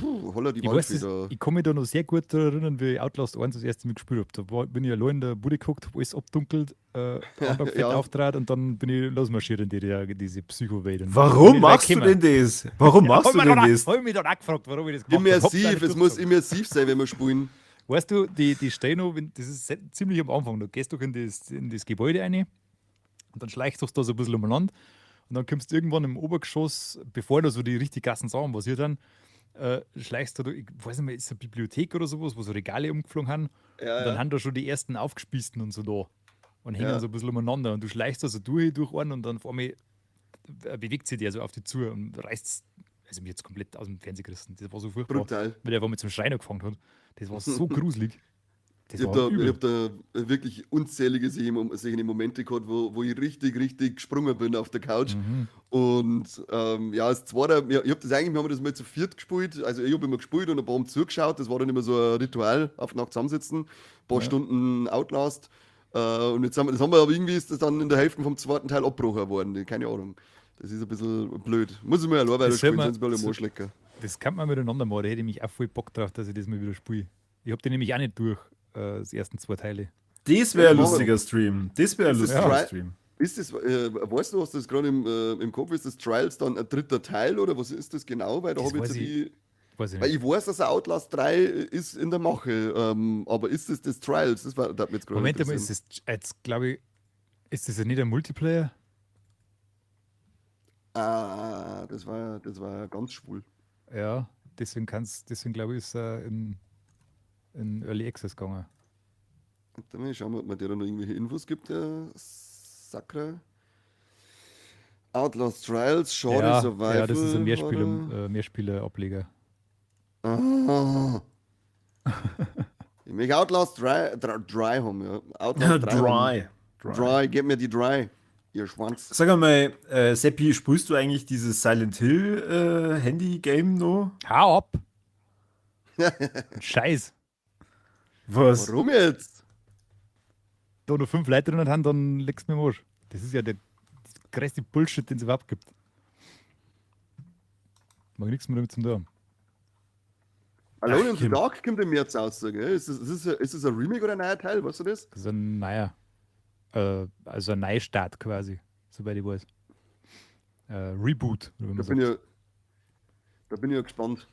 Holla, die Ich, Wand weiß, wieder. ich kann mich da noch sehr gut daran erinnern, wie ich Outlast 1 das erste Mal gespielt habe. Da bin ich allein in der Bude geguckt, habe alles abdunkelt, fett Ja. auftrat und dann bin ich losmarschiert in diese Psycho-Welt. Und Warum bin ich machst du weggekommen. denn das? Warum machst Hab du mir denn dann das? Hab ich mich dann auch gefragt, warum ich das gemacht habe. Hab's auch Immersiv, nicht es muss durchgezogen. immersiv sein, wenn wir spielen. Weißt du, die stehen noch, das ist ziemlich am Anfang, du gehst doch in das Gebäude rein und dann schleichst du da so ein bisschen umeinander und dann kommst du irgendwann im Obergeschoss, bevor da so die richtig Gassen Sachen passiert dann, schleichst du, ich weiß nicht mehr, ist es eine Bibliothek oder sowas, wo so Regale umgeflogen haben und dann haben da schon die ersten aufgespießten und so da und hängen Ja. so ein bisschen umeinander und du schleichst da so durch einen und dann vor mir bewegt sich der so auf die zu und reißt, also mich jetzt komplett aus dem Fernsehen gerissen, das war so furchtbar. Brutal. Weil der war mit zum Schreiner gefangen hat. Das war so gruselig. Das Ich war habe übel. da wirklich unzählige solche Momente gehabt, wo ich richtig gesprungen bin auf der Couch. Mhm. Und ja, das zweite, ich habe das eigentlich, wir haben das mal zu viert gespielt. Also ich habe immer gespielt und ein paar haben zugeschaut. Das war dann immer so ein Ritual, auf Nacht zusammensitzen, ein paar Ja. Stunden Outlast. Und jetzt das haben wir aber irgendwie ist das dann in der Hälfte vom zweiten Teil abgebrochen worden. Keine Ahnung. Das ist ein bisschen blöd. Muss ich mal allein weiter Das spielen, soll man- sonst bin ich so- am Arschlecker. Das kann man miteinander machen. Da hätte ich mich auch voll Bock drauf, dass ich das mal wieder spiele. Ich habe den nämlich auch nicht durch, die ersten 2 Teile. Das wäre ein Ja, lustiger Stream. Das wäre ein Das ist lustiger Tri- Stream. Ist das, weißt du, hast du das gerade im Kopf? Ist das Trials dann ein dritter Teil oder was ist das genau? Weil da Das habe ich weiß jetzt die. Weiß ich Weil nicht. ich weiß, dass ein Outlast 3 ist in der Mache, aber ist das Trials? Das hat mich jetzt gerade Moment einmal, interessiert. ist das jetzt, glaube ich, ist das ja nicht ein Multiplayer? Das war ganz schwul. Ja, deswegen glaube ich, ist er in Early Access gegangen. Warte mal, schauen wir, ob man dir da noch irgendwelche Infos gibt, der Sakra. Outlast Trials, Shorty Ja, Survival. ja, das ist ein oder? Mehrspieler-Ableger. Ah. Ich möchte Outlast Dry haben, ja. Outlast 3 haben. Dry. Dry, gib mir die Dry. ihr Schwanz. Sag einmal, Seppi, spielst du eigentlich dieses Silent Hill Handy-Game noch? Hau ab! Scheiß. Was? Warum jetzt? Da nur 5 Leute drin haben, dann legst du mir im Arsch. Das ist ja der größte Bullshit, den es überhaupt gibt. Mag nichts mehr damit zu tun. Alone in the Kim. Dark kommt im März raus, gell? Ist das ein Remake oder ein neuer Teil? Weißt du das? Das ist ein neuer, also ein Neustart quasi, soweit ich weiß. Reboot, wie man Da sagt. bin ich ja gespannt.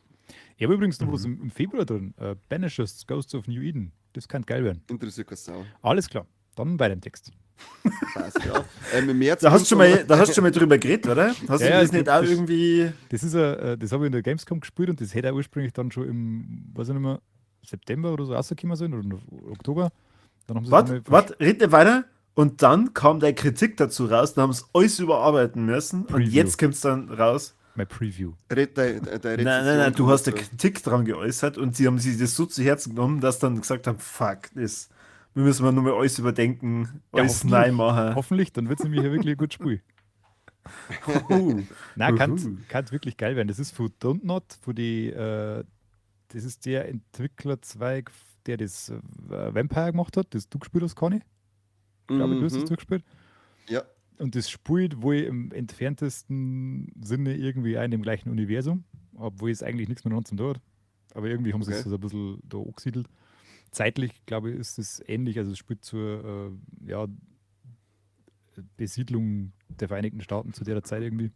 Ich habe übrigens noch was im Februar drin. Banishers, Ghosts of New Eden. Das kann geil werden. Interessiert keine Sau. Alles klar. Dann bei dem Text. Passt, ja. Im März Da hast du kommt schon mal drüber geredet, oder? Hast Ja, du das ja, nicht auch das- irgendwie. Das ist das habe ich in der Gamescom gespielt und das hätte auch ursprünglich dann schon im, weiß ich nicht mehr, September oder so rausgekommen sein oder im Oktober. Dann haben sie es einmal Warte, red nicht weiter. Und dann kam der Kritik dazu raus, dann haben sie alles überarbeiten müssen. Und Preview. jetzt kommt es dann raus. mein Preview. Nein, du hast eine Kritik dran geäußert und sie haben sich das so zu Herzen genommen, dass dann gesagt haben, fuck, wir müssen mal nur mal alles überdenken, Ja, alles hoffentlich. neu machen. Hoffentlich, dann wird es nämlich ein wirklich ein gutes Spiel. Nein, kann wirklich geil werden. Das ist von Dontnod, das ist der Entwicklerzweig, der das Vampire gemacht hat, das du gespielt hast, Conny. Glaube ich, du hast es durchgespielt. Ja, Und das spielt wohl im entferntesten Sinne irgendwie auch in dem gleichen Universum, obwohl es eigentlich nichts miteinander zu tun hat. Aber irgendwie haben sie es Okay. so ein bisschen da angesiedelt. Zeitlich, glaube ich, ist es ähnlich. Also es spielt zur Besiedlung der Vereinigten Staaten zu der Zeit irgendwie.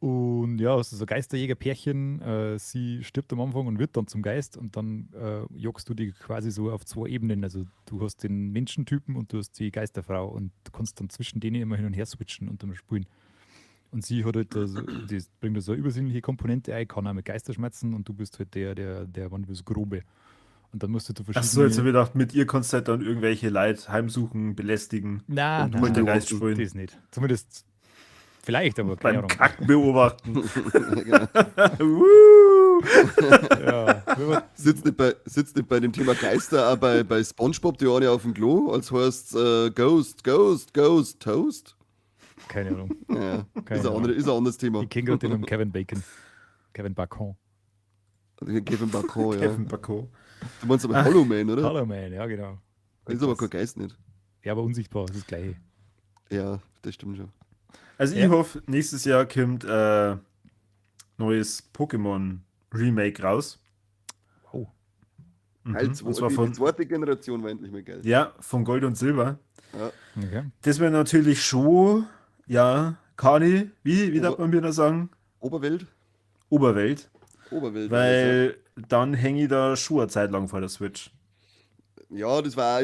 Und ja, es ist so ein Geisterjäger-Pärchen. Sie stirbt am Anfang und wird dann zum Geist und dann jagst du die quasi so auf 2 Ebenen. Also du hast den Menschentypen und du hast die Geisterfrau und du kannst dann zwischen denen immer hin und her switchen und dann spielen. Und sie hat halt, das bringt da so eine übersinnliche Komponente ein, kann auch mit Geister schmerzen und du bist halt der wann du Grobe. Und dann musst du verschiedene... Achso, jetzt habe ich gedacht, mit ihr kannst du halt dann irgendwelche Leute heimsuchen, belästigen. Nein, und nein, mit der nein, Geist spielen. das nicht. Zumindest vielleicht, aber keine Beim Ahnung. Kacken beobachten. genau. Woo! Ja, wenn man- Sitzt nicht bei dem Thema Geister auch bei Spongebob die eine auf dem Klo, als heißt Ghost, Toast? keine Ahnung. Ja, Keine ist Ahnung. ein anderes Thema. Ich kenne gerade den mit Kevin Bacon. Kevin Bacon. Kevin Bacon, ja. Kevin Bacot. Du meinst aber Hollow Man, oder? Hallo Man, ja genau. Ist aber kein Geist nicht. Ja, aber unsichtbar, das ist das Gleiche. Ja, das stimmt schon. Also Ja. ich hoffe, nächstes Jahr kommt neues Pokémon Remake raus. Wow. Halt, Und zwar die von, zweite Generation war endlich mehr Geld. ja, von Gold und Silber. Okay. Das wäre natürlich schon, ja, Kani, wie darf man mir da sagen? Oberwelt? Oberwelt. Oberwelt. Weil dann hänge ich da schon eine Zeit lang vor der Switch. Ja, das war,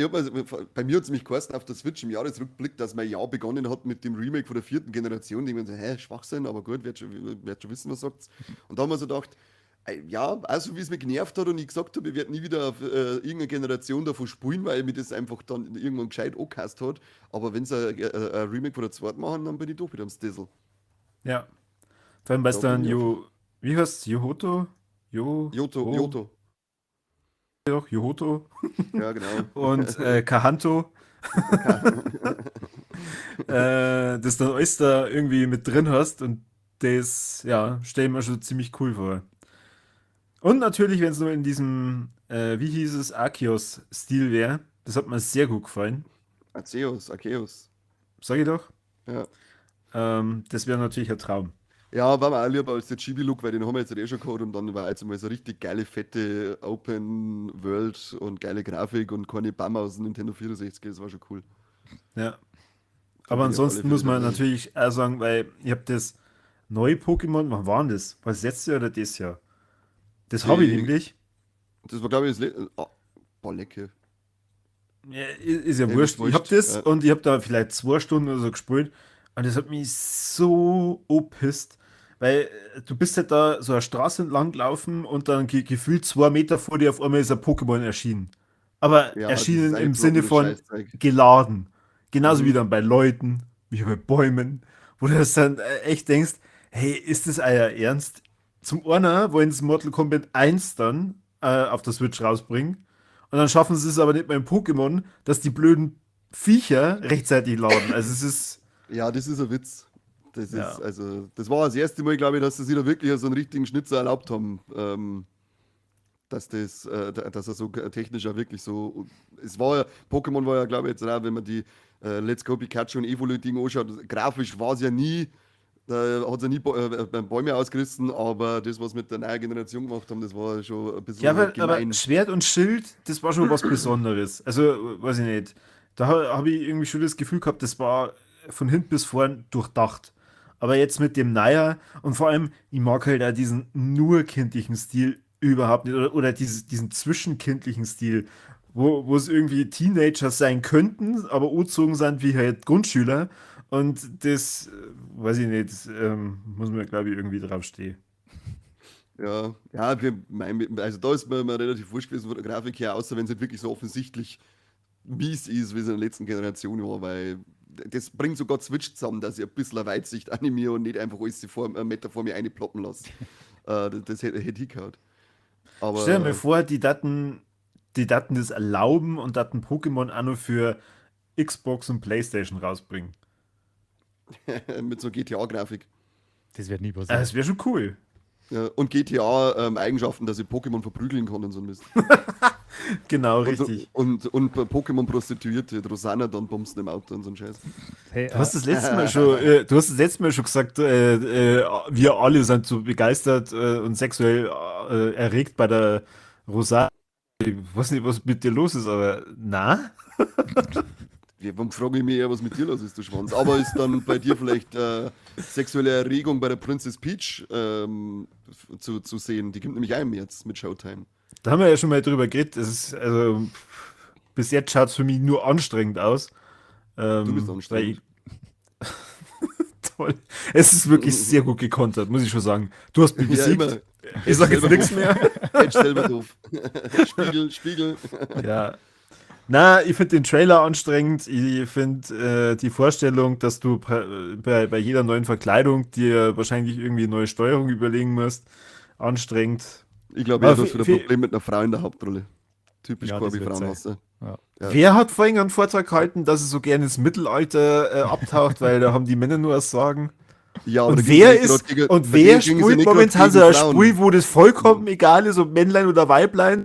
bei mir hat es mich geheißen auf der Switch im Jahresrückblick, dass mein Jahr begonnen hat mit dem Remake von der 4. Generation. Die haben so, Schwachsinn, aber gut, werd schon wissen, was sagt's. Und da haben wir so gedacht, ja, also wie es mich genervt hat und ich gesagt habe, ich werde nie wieder auf irgendeine Generation davon spielen, weil mir das einfach dann irgendwann gescheit angehasst hat. Aber wenn sie ein Remake von der 2. machen, dann bin ich doch wieder am Stissel. Ja. Vor allem, weil es Da dann bin ich wie heißt Yohoto? Joto. Doch, Yohoto Ja, genau. und Kahanto. Das dann alles da irgendwie mit drin hast und das, ja, stelle ich mir schon ziemlich cool vor. Und natürlich, wenn es nur in diesem, wie hieß es, Arceus-Stil wäre, das hat mir sehr gut gefallen. Arceus. Sag ich doch. Ja. Das wäre natürlich ein Traum. Ja, war mir auch lieber als der Chibi-Look, weil den haben wir jetzt eh schon gehabt und dann war jetzt mal so richtig geile, fette Open World und geile Grafik und keine Bäume aus dem Nintendo 64, das war schon cool. Ja. Da Aber bin ich auf ansonsten alle muss Fälle man dabei. natürlich auch sagen, weil ich habe das neue Pokémon, wann war denn das? War das letztes Jahr oder das Jahr? Das habe ich Die- nämlich. Das war, glaube ich, boah, lecker. Ja, ist ja Ja, wurscht. ist Ich habe wurscht, das ja. und ich habe da vielleicht 2 Stunden oder so gespielt und das hat mich so opisst, weil du bist halt da so eine Straße entlang gelaufen und dann gefühlt 2 Meter vor dir auf einmal ist ein Pokémon erschienen. Aber Ja, erschienen dieses im Sinne von Scheißzeug. geladen. Genauso Mhm. wie dann bei Leuten, wie bei Bäumen, wo du das dann echt denkst, hey, ist das euer Ernst? Zum einen wollen sie Mortal Kombat 1 dann auf der Switch rausbringen und dann schaffen sie es aber nicht beim Pokémon, dass die blöden Viecher rechtzeitig laden. Also es ist, Ja, das ist ein Witz. Das ja. ist, also, das war das erste Mal, glaube ich, dass sie sich da wirklich so einen richtigen Schnitzer erlaubt haben. Dass er so technisch auch wirklich so. Pokémon war ja, glaube ich, jetzt auch, wenn man die Let's Go Pikachu und Evoli-Ding anschaut, grafisch war es ja nie, da hat es ja nie Bäume ausgerissen, aber das, was mit der neuen Generation gemacht haben, das war schon ein bisschen Ja, aber gemein. Schwert und Schild, das war schon was Besonderes. Also, weiß ich nicht. Da habe ich irgendwie schon das Gefühl gehabt, das war von hinten bis vorn durchdacht. Aber jetzt mit dem Neuer und vor allem, ich mag halt auch diesen nur kindlichen Stil überhaupt nicht. Oder diesen zwischenkindlichen Stil, wo es irgendwie Teenager sein könnten, aber angezogen sind wie halt Grundschüler. Und das, weiß ich nicht, muss man, glaube ich, irgendwie draufstehen. Ja, ja, also da ist mir immer relativ wurscht gewesen von der Grafik her, außer wenn es nicht wirklich so offensichtlich mies ist, wie es in der letzten Generation war, weil das bringt sogar Switch zusammen, dass ich ein bisschen Weitsicht animiere und nicht einfach alles einen Meter vor mir einploppen lasse. Das hätte ich gehabt. Stell dir mal Aber vor, die Daten das erlauben und Daten Pokémon auch nur für Xbox und PlayStation rausbringen. mit so GTA-Grafik. Das wird nie passieren. Das wäre schon cool. Ja, und GTA-Eigenschaften, dass ich Pokémon verprügeln kann und so ein Mist. Genau, Und, richtig. und Pokémon-Prostituierte, Rosanna dann bumsen im Auto und so ein Scheiß. Hey, Du hast das letzte Mal schon, du hast das letzte Mal schon gesagt, wir alle sind so begeistert und sexuell erregt bei der Rosa. Ich weiß nicht, was mit dir los ist, aber na? Ja, warum frage ich mich eher, was mit dir los ist, du Schwanz? Aber ist dann bei dir vielleicht sexuelle Erregung bei der Princess Peach zu sehen? Die kommt nämlich einem jetzt mit Showtime. Da haben wir ja schon mal drüber geredet. Also, bis jetzt schaut es für mich nur anstrengend aus. Du bist Weil anstrengend. toll. Es ist wirklich sehr gut gekontert, muss ich schon sagen. Du hast mich Ja, besiegt. immer. Ich sage jetzt Selber nichts doof. mehr. Edge selber doof. Spiegel, Spiegel. Ja. Na, ich finde den Trailer anstrengend. Ich finde die Vorstellung, dass du bei jeder neuen Verkleidung dir wahrscheinlich irgendwie eine neue Steuerung überlegen musst, anstrengend. Ich glaube, Aber er hat wieder ein Problem mit einer Frau in der Hauptrolle. Typisch Ja, das Corby wird sein. Frauenhasser. Ja. Ja. Wer hat vorhin einen Vortrag gehalten, dass es so gerne ins Mittelalter abtaucht, weil da haben die Männer nur was sagen? Ja, aber Und da wer ging's nicht ist grad gegen- und bei wer denen ging's ja spielt nicht grad momentan so gegen ein Frauen. Spiel, wo das vollkommen egal ist, ob Männlein oder Weiblein?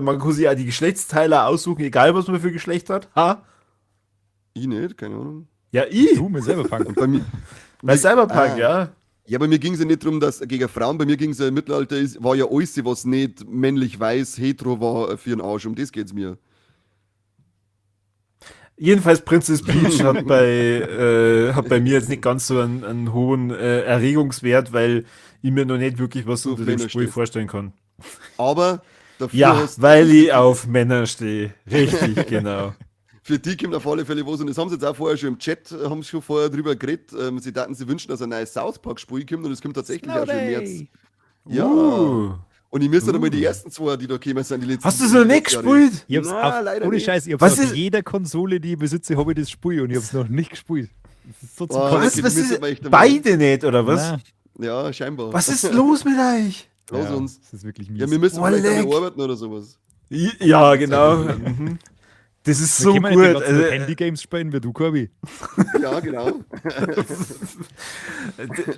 Man kann sich ja die Geschlechtsteile aussuchen, egal was man für Geschlecht hat. Ha? Ich nicht, keine Ahnung. Ja, ich. Du mir selber fangen. Und bei mir. Bei Cyberpunk, Ah. ja. Ja, bei mir ging es ja nicht darum, dass gegen Frauen, bei mir ging es ja im Mittelalter, war ja alles, was nicht männlich weiß, hetero war, für den Arsch. Um das geht's mir. Jedenfalls Princess Peach hat bei mir jetzt nicht ganz so einen hohen Erregungswert, weil ich mir noch nicht wirklich was Du unter auf dem Männer Spiel stehst. vorstellen kann. Aber dafür Ja, hast weil ich auf Männer stehe. Richtig, genau. für die kommt auf alle Fälle was. Und das haben sie jetzt auch vorher schon im Chat, haben sie schon vorher drüber geredet. Sie wünschen, dass ein neues South Park-Spiel kommt und es kommt tatsächlich auch schon im März. Ja. Und ich müsste einmal die ersten zwei, die da gekommen sind, die letzten. Hast du es noch nicht gespielt? Ich hab's Na, leider ohne nicht. Scheiß, ich hab's Was auf ist- jeder Konsole, die ich besitze, habe ich das Spiel und ich hab's noch nicht gespielt. Das ist so zum Boah, Kotzen. Was? die Was müssen ist wir echt einmal- beide nicht, oder was? Nein, Ja, scheinbar. Was ist los mit euch? Los ja, uns. das ist wirklich mies. Ja, wir müssen Oh, vielleicht leck. einmal arbeiten oder sowas. Ja, genau. Mhm. Das ist so Wir können gut. nicht Also, Handy-Games spielen wie du, Kirby. Ja, genau.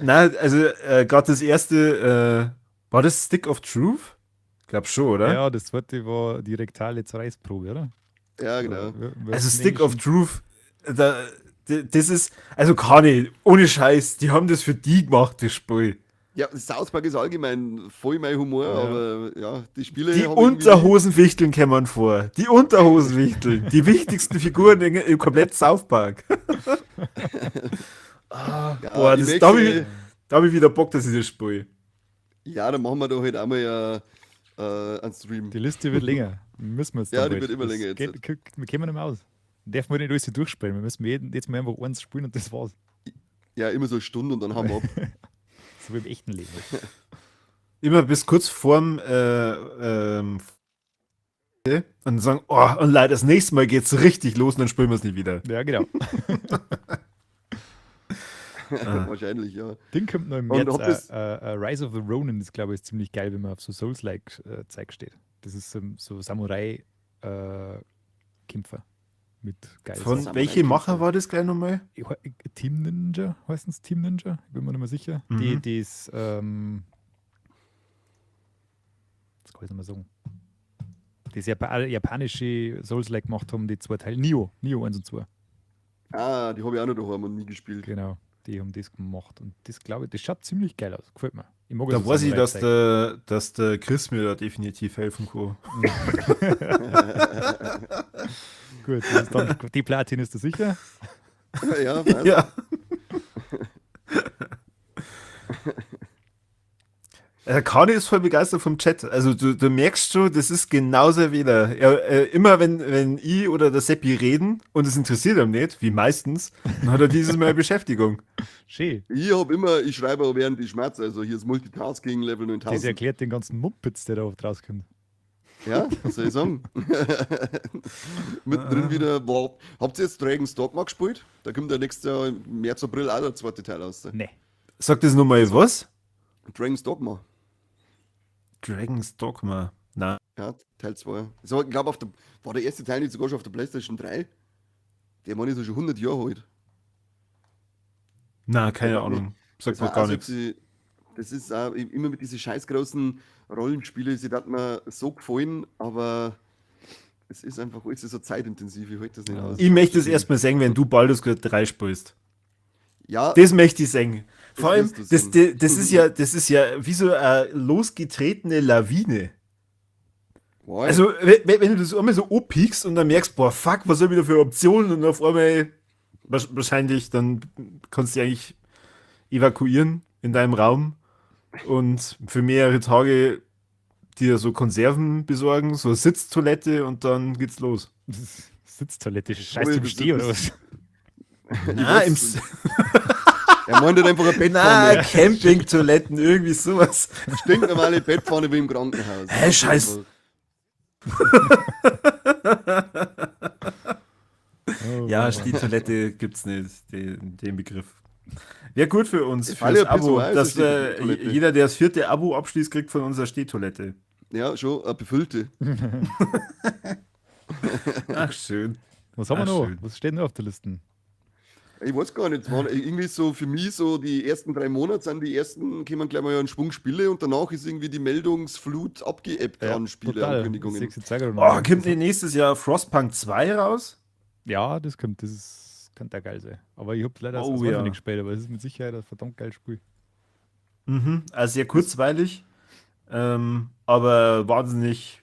na, also gerade das erste, war das Stick of Truth? Ich glaube schon, oder? Ja, das zweite war die rektale Zerreißprobe, oder? Ja, genau. Also Stick of Truth, das ist, also kann ich, ohne Scheiß, die haben das für die gemacht, das Spiel. Ja, South Park ist allgemein voll mein Humor, Ja. aber ja, die Spiele Die haben irgendwie- Unterhosenwichteln kämen vor. Die Unterhosenwichteln. Die wichtigsten Figuren im kompletten South Park. Ja, Boah, ich da habe möchte- ich, da hab ich wieder Bock, dass ich das spiele. Ja, dann machen wir doch heute einmal einen Stream. Die Liste wird länger. Müssen wir jetzt Ja, dann die bald. wird immer Das länger jetzt. Wir kommen nicht mehr aus. Dürfen wir nicht alles durchspielen. Wir müssen jetzt mal einfach eins spielen und das war's. Ja, immer so eine Stunde und dann haben wir ab. So wie im echten Leben. Immer bis kurz vorm und dann sagen, oh, und leider das nächste Mal geht's richtig los und dann spielen wir es nie wieder. Ja, genau. Wahrscheinlich, ja. Ding kommt noch im Und März. ob das- Rise of the Ronin ist, glaube ich, ziemlich geil, wenn man auf so Souls-like Zeug steht. Das ist so Samurai-Kämpfer. mit geil. Von Samurai welche King Macher Film. war das gleich nochmal? Team Ninja, heißt es Team Ninja? Ich bin mir nicht mehr sicher. Mhm. Die das, das kann ich nicht mehr sagen. Das japanische Souls-like gemacht haben, die 2 Teile. Nioh 1 und 2. Ah, die habe ich auch noch daheim und nie gespielt. Genau, die haben das gemacht. Und das glaube ich, das schaut ziemlich geil aus. Gefällt mir. Ich mag Da so weiß ich, dass Samurai-Zeug. der Chris mir da definitiv helfen kann. Gut, das ist dann, die Platin ist da sicher. Ja, was? Ja. Kani ist voll begeistert vom Chat. Also du merkst schon, das ist genauso wie der. Immer wenn ich oder der Seppi reden und es interessiert ihn nicht, wie meistens, dann hat er dieses Mal eine Beschäftigung. Schön. Ich schreibe auch während ich schmerze, also hier ist Multitasking Level Das 9000. erklärt den ganzen Mumpitz, der da oft rauskommt. Ja, was soll ich sagen? Mittendrin wieder, boah. Habt ihr jetzt Dragon's Dogma gespielt? Da kommt ja nächstes Jahr im März, April auch der zweite Teil raus. Nee. Sag das nochmal was? Dragon's Dogma. Dragon's Dogma. Na, Ja, Teil 2. So, ich glaube, war der erste Teil nicht sogar schon auf der PlayStation 3? Der Mann ist ja schon 100 Jahre alt. keine Ja, Ahnung. Sagt Das mir war gar auch nichts. das ist auch immer mit diesen scheiß großen Rollenspielen, sie hat mir so gefallen, aber es ist einfach alles so zeitintensiv, ich halte das nicht aus. Ich möchte es erstmal sehen, wenn du Baldur's Gate 3 spielst. Ja, Das möchte ich sehen. Vor allem, wirst du das, sehen. das ist ja wie so eine losgetretene Lawine. boah, Also, wenn du das einmal so abpiekst und dann merkst, boah, fuck, was soll ich wieder für Optionen und auf einmal wahrscheinlich, dann kannst du dich eigentlich evakuieren in deinem Raum und für mehrere Tage dir so Konserven besorgen, so eine Sitztoilette und dann geht's los. Sitztoilette, Aber scheiße im das Steh oder ist- was? Na, er meint halt einfach eine na Bettpfanne. Campingtoiletten, irgendwie sowas. Stinknormale Bettpfanne wie im Krankenhaus. Hä, scheiß. Oh, Ja, Mann. Stehtoilette gibt's nicht, den Begriff. Wäre gut für uns, Für für alle das Abo, Pissoir ist dass eine Stehtoilette. jeder, der das 4. Abo abschließt, kriegt von unserer Stehtoilette. Ja, schon, eine befüllte. Ach, schön. Was haben wir Ah, noch? schön. Was steht noch auf der Liste? Ich weiß gar nicht, es waren irgendwie so für mich so die ersten 3 Monate sind die ersten, kommen gleich mal einen Schwung Spiele und danach ist irgendwie die Meldungsflut abgeebbt an Spieleankündigungen. Oh, kommt nicht nächstes Jahr Frostpunk 2 raus? Ja, das kommt, könnte auch geil sein. Aber ich habe leider das Oh, ja. ja. nicht gespielt, aber es ist mit Sicherheit ein verdammt geiles Spiel. Also sehr kurzweilig, aber wahnsinnig,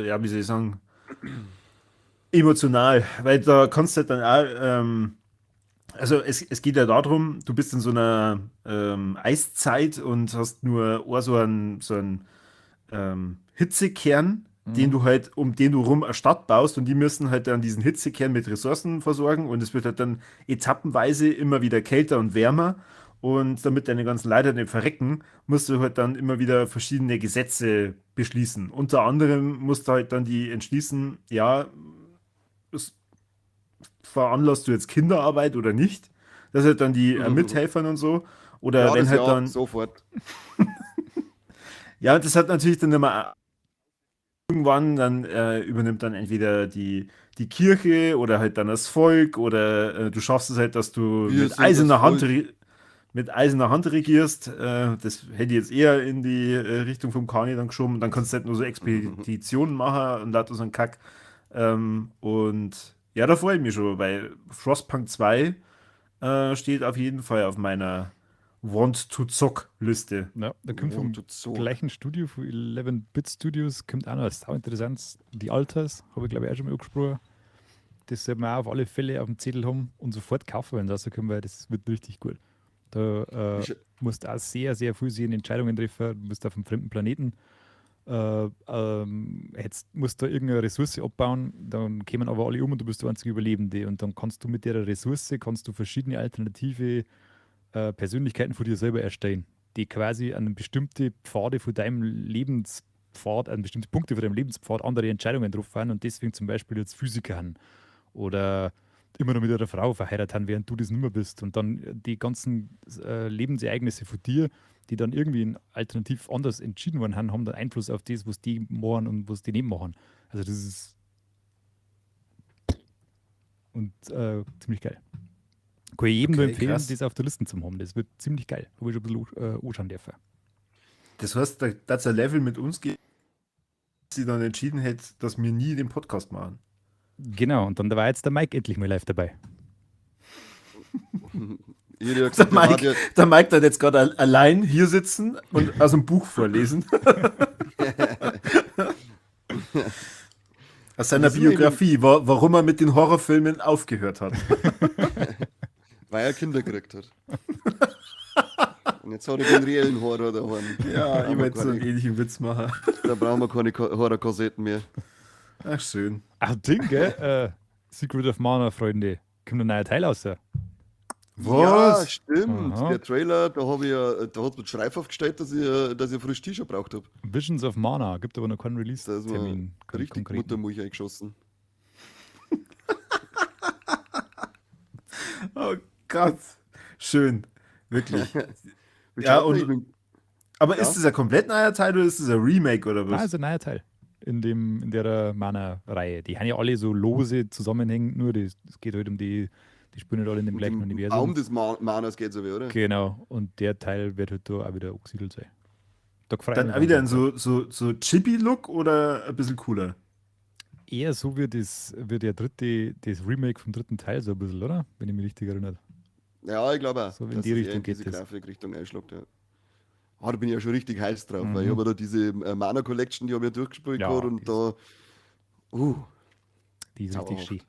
ja, wie soll ich sagen, emotional, weil da kannst du halt dann auch, also es geht ja darum, du bist in so einer Eiszeit und hast nur so einen Hitzekern, den du halt, um den du rum eine Stadt baust und die müssen halt dann diesen Hitzekern mit Ressourcen versorgen und es wird halt dann etappenweise immer wieder kälter und wärmer und damit deine ganzen Leute nicht verrecken, musst du halt dann immer wieder verschiedene Gesetze beschließen. Unter anderem musst du halt dann die entschließen, ja, veranlasst du jetzt Kinderarbeit oder nicht? Das sind dann die Mithelfern und so. Oder Ja, wenn das halt ja, dann. sofort. Ja, das hat natürlich dann immer irgendwann, dann übernimmt dann entweder die Kirche oder halt dann das Volk oder du schaffst es halt, dass du Wir mit sind eiserner das Hand, Volk. mit eiserner Hand regierst. Das hätte ich jetzt eher in die Richtung vom Kani dann geschoben. Dann kannst du halt nur so Expeditionen machen und lauter so einen Kack. Und ja, da freue ich mich schon, weil Frostpunk 2 steht auf jeden Fall auf meiner Want-to-Zock-Liste. Ja, da kommt vom so. gleichen Studio, von 11-Bit Studios, kommt auch noch als sau interessant. Die Alters, habe ich glaube ich auch schon mal angesprochen. Das sollten wir auch auf alle Fälle auf dem Zettel haben und sofort kaufen, wenn das rauskommt, weil das wird richtig gut. Da musst du auch sehr, sehr viel sehen, Entscheidungen treffen, du bist auf einem fremden Planeten. Jetzt musst du irgendeine Ressource abbauen, dann kommen aber alle um und du bist der einzige Überlebende. Und dann kannst du mit der Ressource verschiedene alternative Persönlichkeiten von dir selber erstellen, die quasi an bestimmte Pfade von deinem Lebenspfad, an bestimmte Punkte von deinem Lebenspfad andere Entscheidungen drauf fahren und deswegen zum Beispiel jetzt Physiker haben oder immer noch mit einer Frau verheiratet haben, während du das nicht mehr bist. Und dann die ganzen Lebensereignisse von dir, die dann irgendwie alternativ anders entschieden worden haben, haben dann Einfluss auf das, was die machen und was die nicht machen. Also das ist und ziemlich geil. Kann ich jedem nur Okay, empfehlen, krass. das auf der Liste zu haben. Das wird ziemlich geil. Habe ich schon ein bisschen anschauen dürfen. Das heißt, da es ein Level mit uns geht, sie dann entschieden hätte, dass wir nie den Podcast machen. Genau, und dann war jetzt der Mike endlich mal live dabei. Ich hätte ja Der gesagt, Mike, der Mike hat jetzt gerade allein hier sitzen und aus dem Buch vorlesen. Aus seiner Das ist immer Biografie, warum er mit den Horrorfilmen aufgehört hat. weil er Kinder gekriegt hat. Und jetzt hat er den reellen Horror daheim. Ja, ich Da wollte so einen brauchen wir ähnlichen Witz machen. da brauchen wir keine Horrorkassetten mehr. Ach, schön. Ach, Ding, gell? Secret of Mana, Freunde. Kommt ein neuer Teil raus. Ja. Ja, Was? stimmt. Aha. Der Trailer, da hat mir Schreif aufgestellt, dass ich ein frisches T-Shirt braucht habe. Visions of Mana, gibt aber noch keinen Da ist mir Release-Termin. keinen richtig konkreten. Muttermilch eingeschossen. Oh Gott. Schön. Wirklich. Wie Ja, schaut und- denn? Ich bin- Aber Ja. ist das ein komplett neuer Teil oder ist das ein Remake oder Ah, was? ist ein neuer Teil. In der Mana-Reihe. Die haben ja alle so lose zusammenhängend, nur es geht halt um die spielen halt alle in dem mit gleichen dem Universum. Baum des Manas geht so wie, oder? Genau, und der Teil wird halt da auch wieder angesiedelt sein. Da freue ich Dann mich auch wieder in ganz so Chibi-Look oder ein bisschen cooler? eher so wie das Remake vom dritten Teil, so ein bisschen, oder? Wenn ich mich richtig erinnere. Ja, ich glaube auch. So in dass die es eher Richtung geht diese das. Grafikrichtung einschlägt, ja. Da bin ich ja schon richtig heiß drauf, weil ich Mhm. habe da diese Mana Collection, die habe ich ja durchgespielt Ja, gehabt und die da. Die ist richtig Sauerhaft. schön.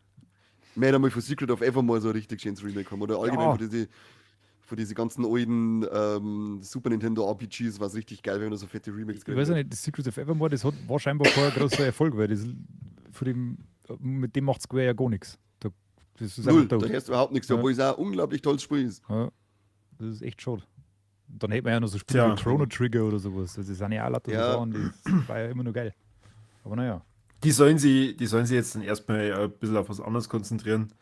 Mehr einmal von Secret of Ever mal so ein richtig schönes Remake haben. Oder allgemein Ja. von diese ganzen alten Super Nintendo RPGs war es richtig geil, wenn man da so fette Remakes Ich weiß ja nicht, das Secret of Evermore, war scheinbar kein großer Erfolg, weil mit dem macht Square ja gar nichts. Das ist Null, einfach da tot. hörst du überhaupt nichts, Ja. obwohl es auch ein unglaublich tolles Spiel ist. Ja, das ist echt schade. Dann hätte man ja noch so Spiele Tja. wie Chrono Trigger oder sowas. Das sind ja auch lauter so Ja. Sachen, das war ja immer nur geil. Aber naja. Die sollen sie jetzt dann erstmal ein bisschen auf was anderes konzentrieren.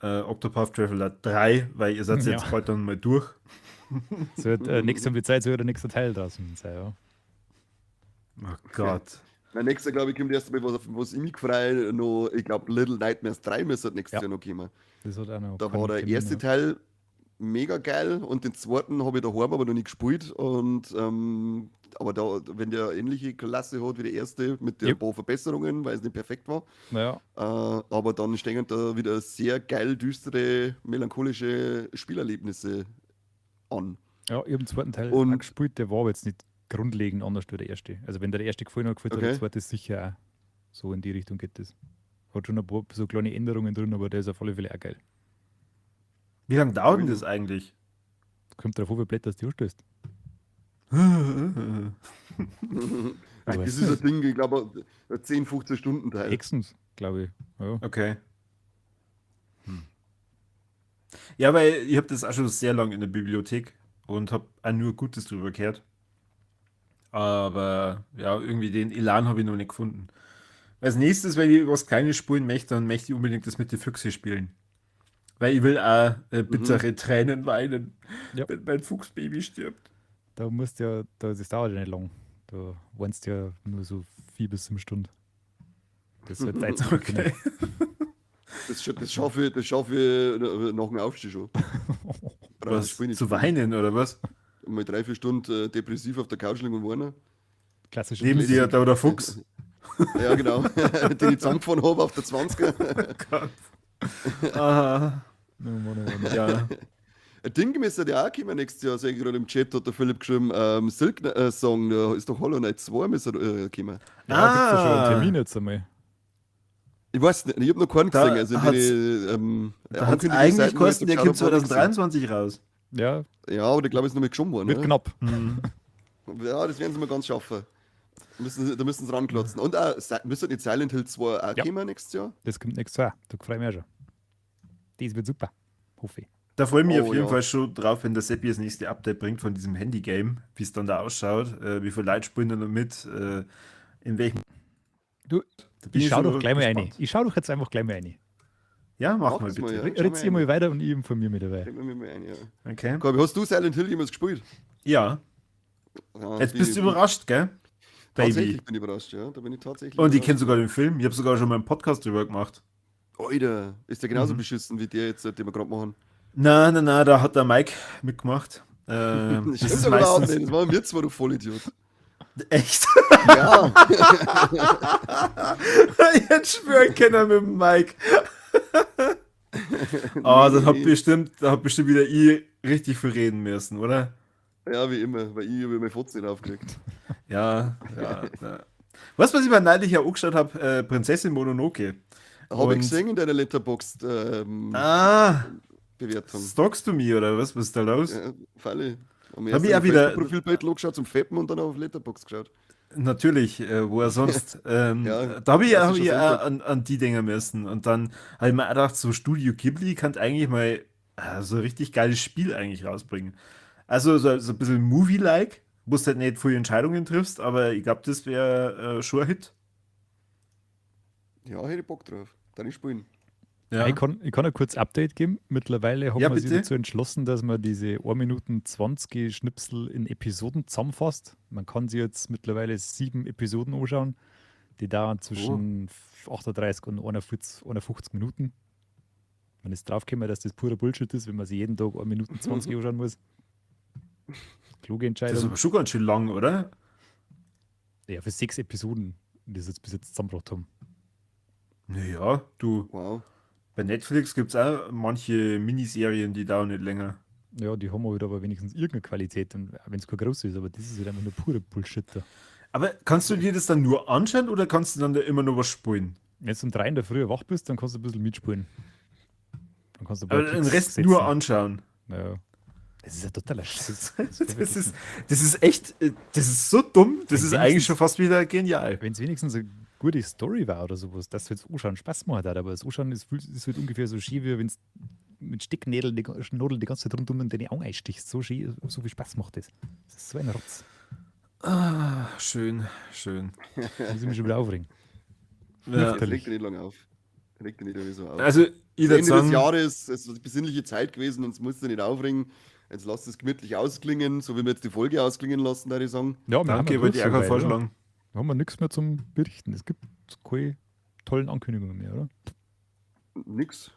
Octopath Traveler 3, weil ihr seid Ja. jetzt bald dann mal durch. Es wird nächstes um die Zeit, so wird der nächste Teil draußen sein. Ja. Oh Gott. Mein nächster, glaube ich, kommt erst mal was ich mich freue, noch, ich glaube, Little Nightmares 3 müsste nächstes Ja. Jahr noch kommen. Das hat auch noch Da keinen war der Termin, erste ja. Teil mega geil und den zweiten habe ich daheim aber noch nicht gespielt. Und, aber da, wenn der ähnliche Klasse hat wie der erste, mit den Yep. paar Verbesserungen, weil es nicht perfekt war, Naja, aber dann stehen da wieder sehr geil düstere, melancholische Spielerlebnisse an. ja, ich habe den zweiten Teil Und- auch gespielt, der war aber jetzt nicht grundlegend anders wie der erste. Also wenn der erste gefallen hat, gefällt Okay. der zweite sicher auch. So in die Richtung geht das. Hat schon ein paar so kleine Änderungen drin, aber der ist auf alle Fälle auch geil. Wie lange dauert denn das eigentlich? Kommt drauf an, wie blöd das die anstößt. Das Aber ist ein Ding, ich glaube, ein 10, 15 Stunden Teil. Hexens, glaube ich. Ja. Okay. Ja, weil ich habe das auch schon sehr lange in der Bibliothek und habe auch nur Gutes drüber gehört. Aber ja, irgendwie den Elan habe ich noch nicht gefunden. Als nächstes, wenn ich was Kleines spielen möchte, dann möchte ich unbedingt das mit den Füchse spielen. Weil ich will auch bittere Tränen weinen, Ja. wenn mein Fuchsbaby stirbt. Da musst du ja, das dauert ja nicht lang. Da weinst du ja nur so 4 bis 7 Stunden. Das wird Zeit sein. Okay. Das schaffe ich nach dem Aufstehen schon. Brauch das Was, Spiel nicht zu spielen. weinen oder was? Mal 3, 4 Stunden depressiv auf der Couch liegen und weinen. Klassisch. Neben dir da der Fuchs. Ja, genau. Den ich zusammengefahren habe auf der 20er. Aha. Oh Mann, oh Mann. Ja. Ein Ding müsste ja auch kommen nächstes Jahr, sehe ich gerade im Chat, hat der Philipp geschrieben, Silk Song, da ist doch Hollow Knight 2 müsste kommen. Ja, gibt es ja schon einen Ah. Termin jetzt einmal. Ich weiß nicht, ich habe noch keinen Da gesehen. Also hat's- die, Da hat es eigentlich Ankündigungsseiten kosten, der habe ich kommt auf Java Board 2023 raus. Ja, gesehen. Ja, aber der glaube ich ist noch nicht geschoben worden. wird Ne? knapp. Ja, das werden sie mal ganz schaffen. Da müssen sie ranklotzen. Und müsste nicht Silent Hill 2 auch Ja. kommen nächstes Jahr? Das kommt nächstes Jahr. Da freue ich mich auch schon. Das wird super. Hoffe ich. Da freue ich mich Oh, auf jeden ja. Fall schon drauf, wenn der Seppi das nächste Update bringt von diesem Handy-Game, wie es dann da ausschaut, wie viele Leute spielen da noch mit, in welchem. Du, Da bin ich schau schon doch gleich mal rein. gespannt. Ich schau doch jetzt einfach gleich mal rein. Ja, mach Mach mal das mal, bitte. ja. Schau Ritz mal ihr mal rein. weiter und ich informiere mich dabei. Denken wir mal ein, ja. Okay. Corby, hast du Silent Hill jemals gespielt? Ja, Ja, jetzt bist du überrascht, gell? Baby. Tatsächlich bin ich überrascht, ja. Da bin ich tatsächlich Und ich überrascht. kenne sogar den Film. Ich habe sogar schon mal einen Podcast drüber gemacht. Alter, ist der genauso beschissen wie der jetzt, den wir gerade machen? Na, da hat der Mike mitgemacht. Das Das stimmt ist aber überhaupt meistens nicht, das waren wir zwar, du Vollidiot. echt. Ja, Jetzt schwöre ich keiner mit dem Mike. Das hat bestimmt wieder ich richtig viel reden müssen, oder? ja, wie immer, weil ich über meine Fotze nicht aufgeregt. Ja. Was ich mir neulich ja angeschaut habe, Prinzessin Mononoke. Habe ich Und- gesehen in deiner Letterboxd Ah, Bewertung. stalkst du mich, oder was ist da los? Ja, Falle. Am Hab ersten ich auch wieder- Profilbild angeschaut zum Feppen und dann auf Letterboxd geschaut. Natürlich, wo er sonst. Ja, da habe ich klassischer auch Sonntag. an die Dinger müssen. Und dann habe ich mir auch gedacht, so Studio Ghibli kann eigentlich mal so ein richtig geiles Spiel eigentlich rausbringen. Also so ein bisschen Movie-like, wo du halt nicht viele Entscheidungen triffst, aber ich glaube, das wäre schon ein Hit. Ja, hätte ich Bock drauf. Dann ich spielen. Ja. Ich kann ein kurz Update geben. Mittlerweile haben Ja, wir sich bitte. dazu entschlossen, dass man diese 1 Minuten 20 Schnipsel in Episoden zusammenfasst. Man kann sich jetzt mittlerweile 7 Episoden anschauen. Die dauern zwischen 38 und 51 Minuten. Man ist draufgekommen, dass das purer Bullshit ist, wenn man sich jeden Tag 1 Minuten 20 anschauen muss. Kluge Das ist Entscheidung. aber schon ganz schön lang, oder? Ja, für 6 Episoden, die sie jetzt bis jetzt zusammengebracht haben. Naja, du, Wow. bei Netflix gibt es auch manche Miniserien, die dauern nicht länger. Ja, die haben halt aber wenigstens irgendeine Qualität, wenn es kein groß ist, aber das ist halt einfach nur pure Bullshit da. Aber kannst du dir das dann nur anschauen oder kannst du dann da immer nur was spielen? Wenn du um 3 in der Früh wach bist, dann kannst du ein bisschen mitspielen. Dann kannst du ein paar Aber den Klicks Rest setzen. nur anschauen. Ja. Das ist ja totaler Scheiß. Das ist echt, das ist so dumm, das ist Wenigstens- eigentlich schon fast wieder genial. Wenn es wenigstens eine gute Story war oder sowas, dass jetzt Anschauen Spaß macht hat, aber das Anschauen ist halt ungefähr so schön, wie wenn es mit Stecknädeln Schnodel die ganze Zeit rundum in deine Augen einstichst. So schön, so viel Spaß macht das. Das ist so ein Rotz. Ah, schön. Da muss ich mich schon wieder aufregen. Ja. Das regt dich nicht lange auf. Regt dich nicht irgendwie so auf. Also, ich würde Ende des sagen, Jahres, es ist eine besinnliche Zeit gewesen und es musst du nicht aufregen. Jetzt lass es gemütlich ausklingen, so wie wir jetzt die Folge ausklingen lassen, würde ich sagen. Ja, wir danke, haben wollte ich auch gerade soweit, oder? vorschlagen. Da haben wir nichts mehr zum Berichten. Es gibt keine tollen Ankündigungen mehr, oder? Nix.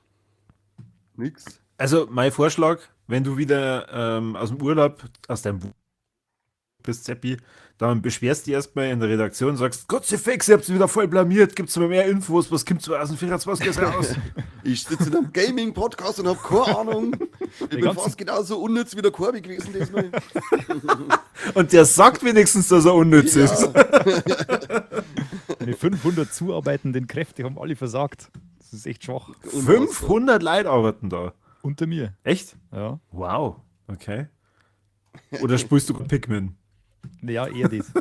Also, mein Vorschlag, wenn du wieder aus dem Urlaub, aus deinem bist, Seppi, dann beschwerst du dich erstmal in der Redaktion und sagst, Gott sei Fix, ihr habt wieder voll blamiert, gibt's mir mehr Infos, was gibt's 2024 jetzt raus? Ich sitze in einem Gaming-Podcast und habe keine Ahnung. Ich bin ganzen- fast genauso unnütz wie der Corby gewesen diesmal. Und der sagt wenigstens, dass er unnütz ist. Meine 500 zuarbeitenden Kräfte haben alle versagt. Das ist echt schwach. 500 Leute arbeiten da. Unter mir. Echt? Ja. Wow. Okay. Oder spielst du Pikmin? Ja, eher das.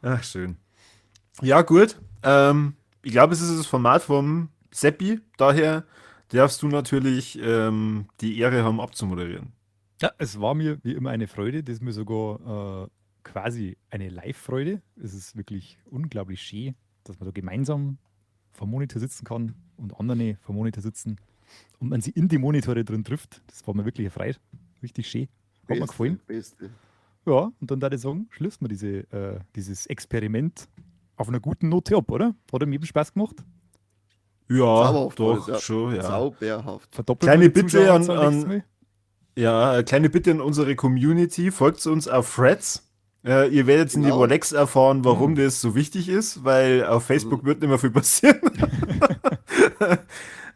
Ach, schön. Ja, gut. Ich glaube, es ist das Format vom Seppi. Daher darfst du natürlich die Ehre haben, abzumoderieren. Ja, es war mir wie immer eine Freude. Das ist mir sogar quasi eine Live-Freude. Es ist wirklich unglaublich schön, dass man da gemeinsam vor Monitor sitzen kann und andere vor Monitor sitzen und man sie in die Monitore drin trifft. Das war mir wirklich erfreut. Richtig schön. Hat mir gefallen. Beste. Ja, und dann würde ich sagen, schließen wir dieses Experiment auf einer guten Note ab, oder? Hat ihm jedem Spaß gemacht? Ja, Zauberhaft war doch, das, ja. schon, ja. Zauberhaft. Verdoppeln Kleine wir die Bitte Zuschaueranzahl an- nächstes Mal? Ja, kleine Bitte an unsere Community, folgt uns auf Threads. Ihr werdet in die Genau. Rolex erfahren, warum das so wichtig ist, weil auf Facebook wird nicht mehr viel passieren.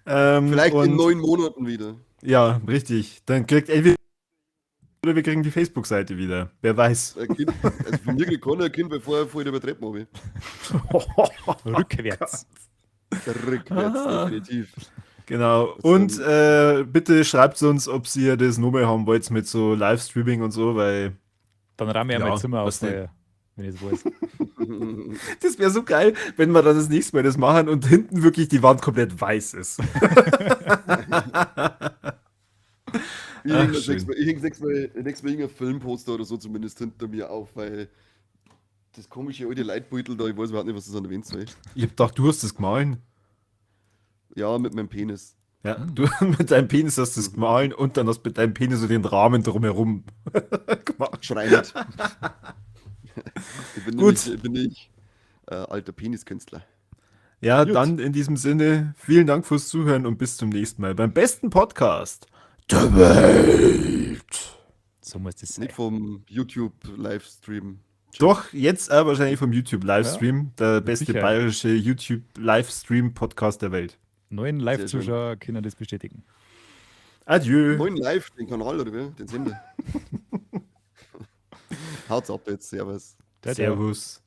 Vielleicht und, in 9 Monaten wieder. Ja, richtig. Dann kriegt entweder oder wir kriegen die Facebook-Seite wieder. Wer weiß. Ein Kind, also von mir kriegt keiner ein Kind, bevor er vorher über die Treppe habe. Rückwärts. Rückwärts, definitiv. Genau. Und bitte schreibt uns, ob ihr das Nummer haben wollt mit so Livestreaming und so, weil Dann rahmen wir Ja, mein Zimmer was auf, denn? wenn ich es weiß. das wäre so geil, wenn wir dann das nächste Mal das machen und hinten wirklich die Wand komplett weiß ist. Ich Ach, hänge das schön. nächste Mal irgendein Filmposter oder so zumindest hinter mir auf, weil das komische alte Leitbeutel da, ich weiß überhaupt nicht, was das an der Wand soll. Ich hab gedacht, du hast das gemahlen. Ja, mit meinem Penis. Ja, du mit deinem Penis hast das gemahlen und dann hast mit deinem Penis so den Rahmen drumherum gemacht. Schrei nicht. Ich bin Gut. nämlich alter Peniskünstler. Ja, Gut. dann in diesem Sinne, vielen Dank fürs Zuhören und bis zum nächsten Mal beim besten Podcast der Welt. So muss das sein. Nicht vom YouTube-Livestream. Doch, jetzt wahrscheinlich vom YouTube-Livestream, der beste Sicherheit. bayerische YouTube-Livestream-Podcast der Welt. 9 Live-Zuschauer können das bestätigen. Adieu. Moin live, den Kanal oder wie? Den Sender. Haut's ab jetzt, servus. Ciao, ciao. Servus.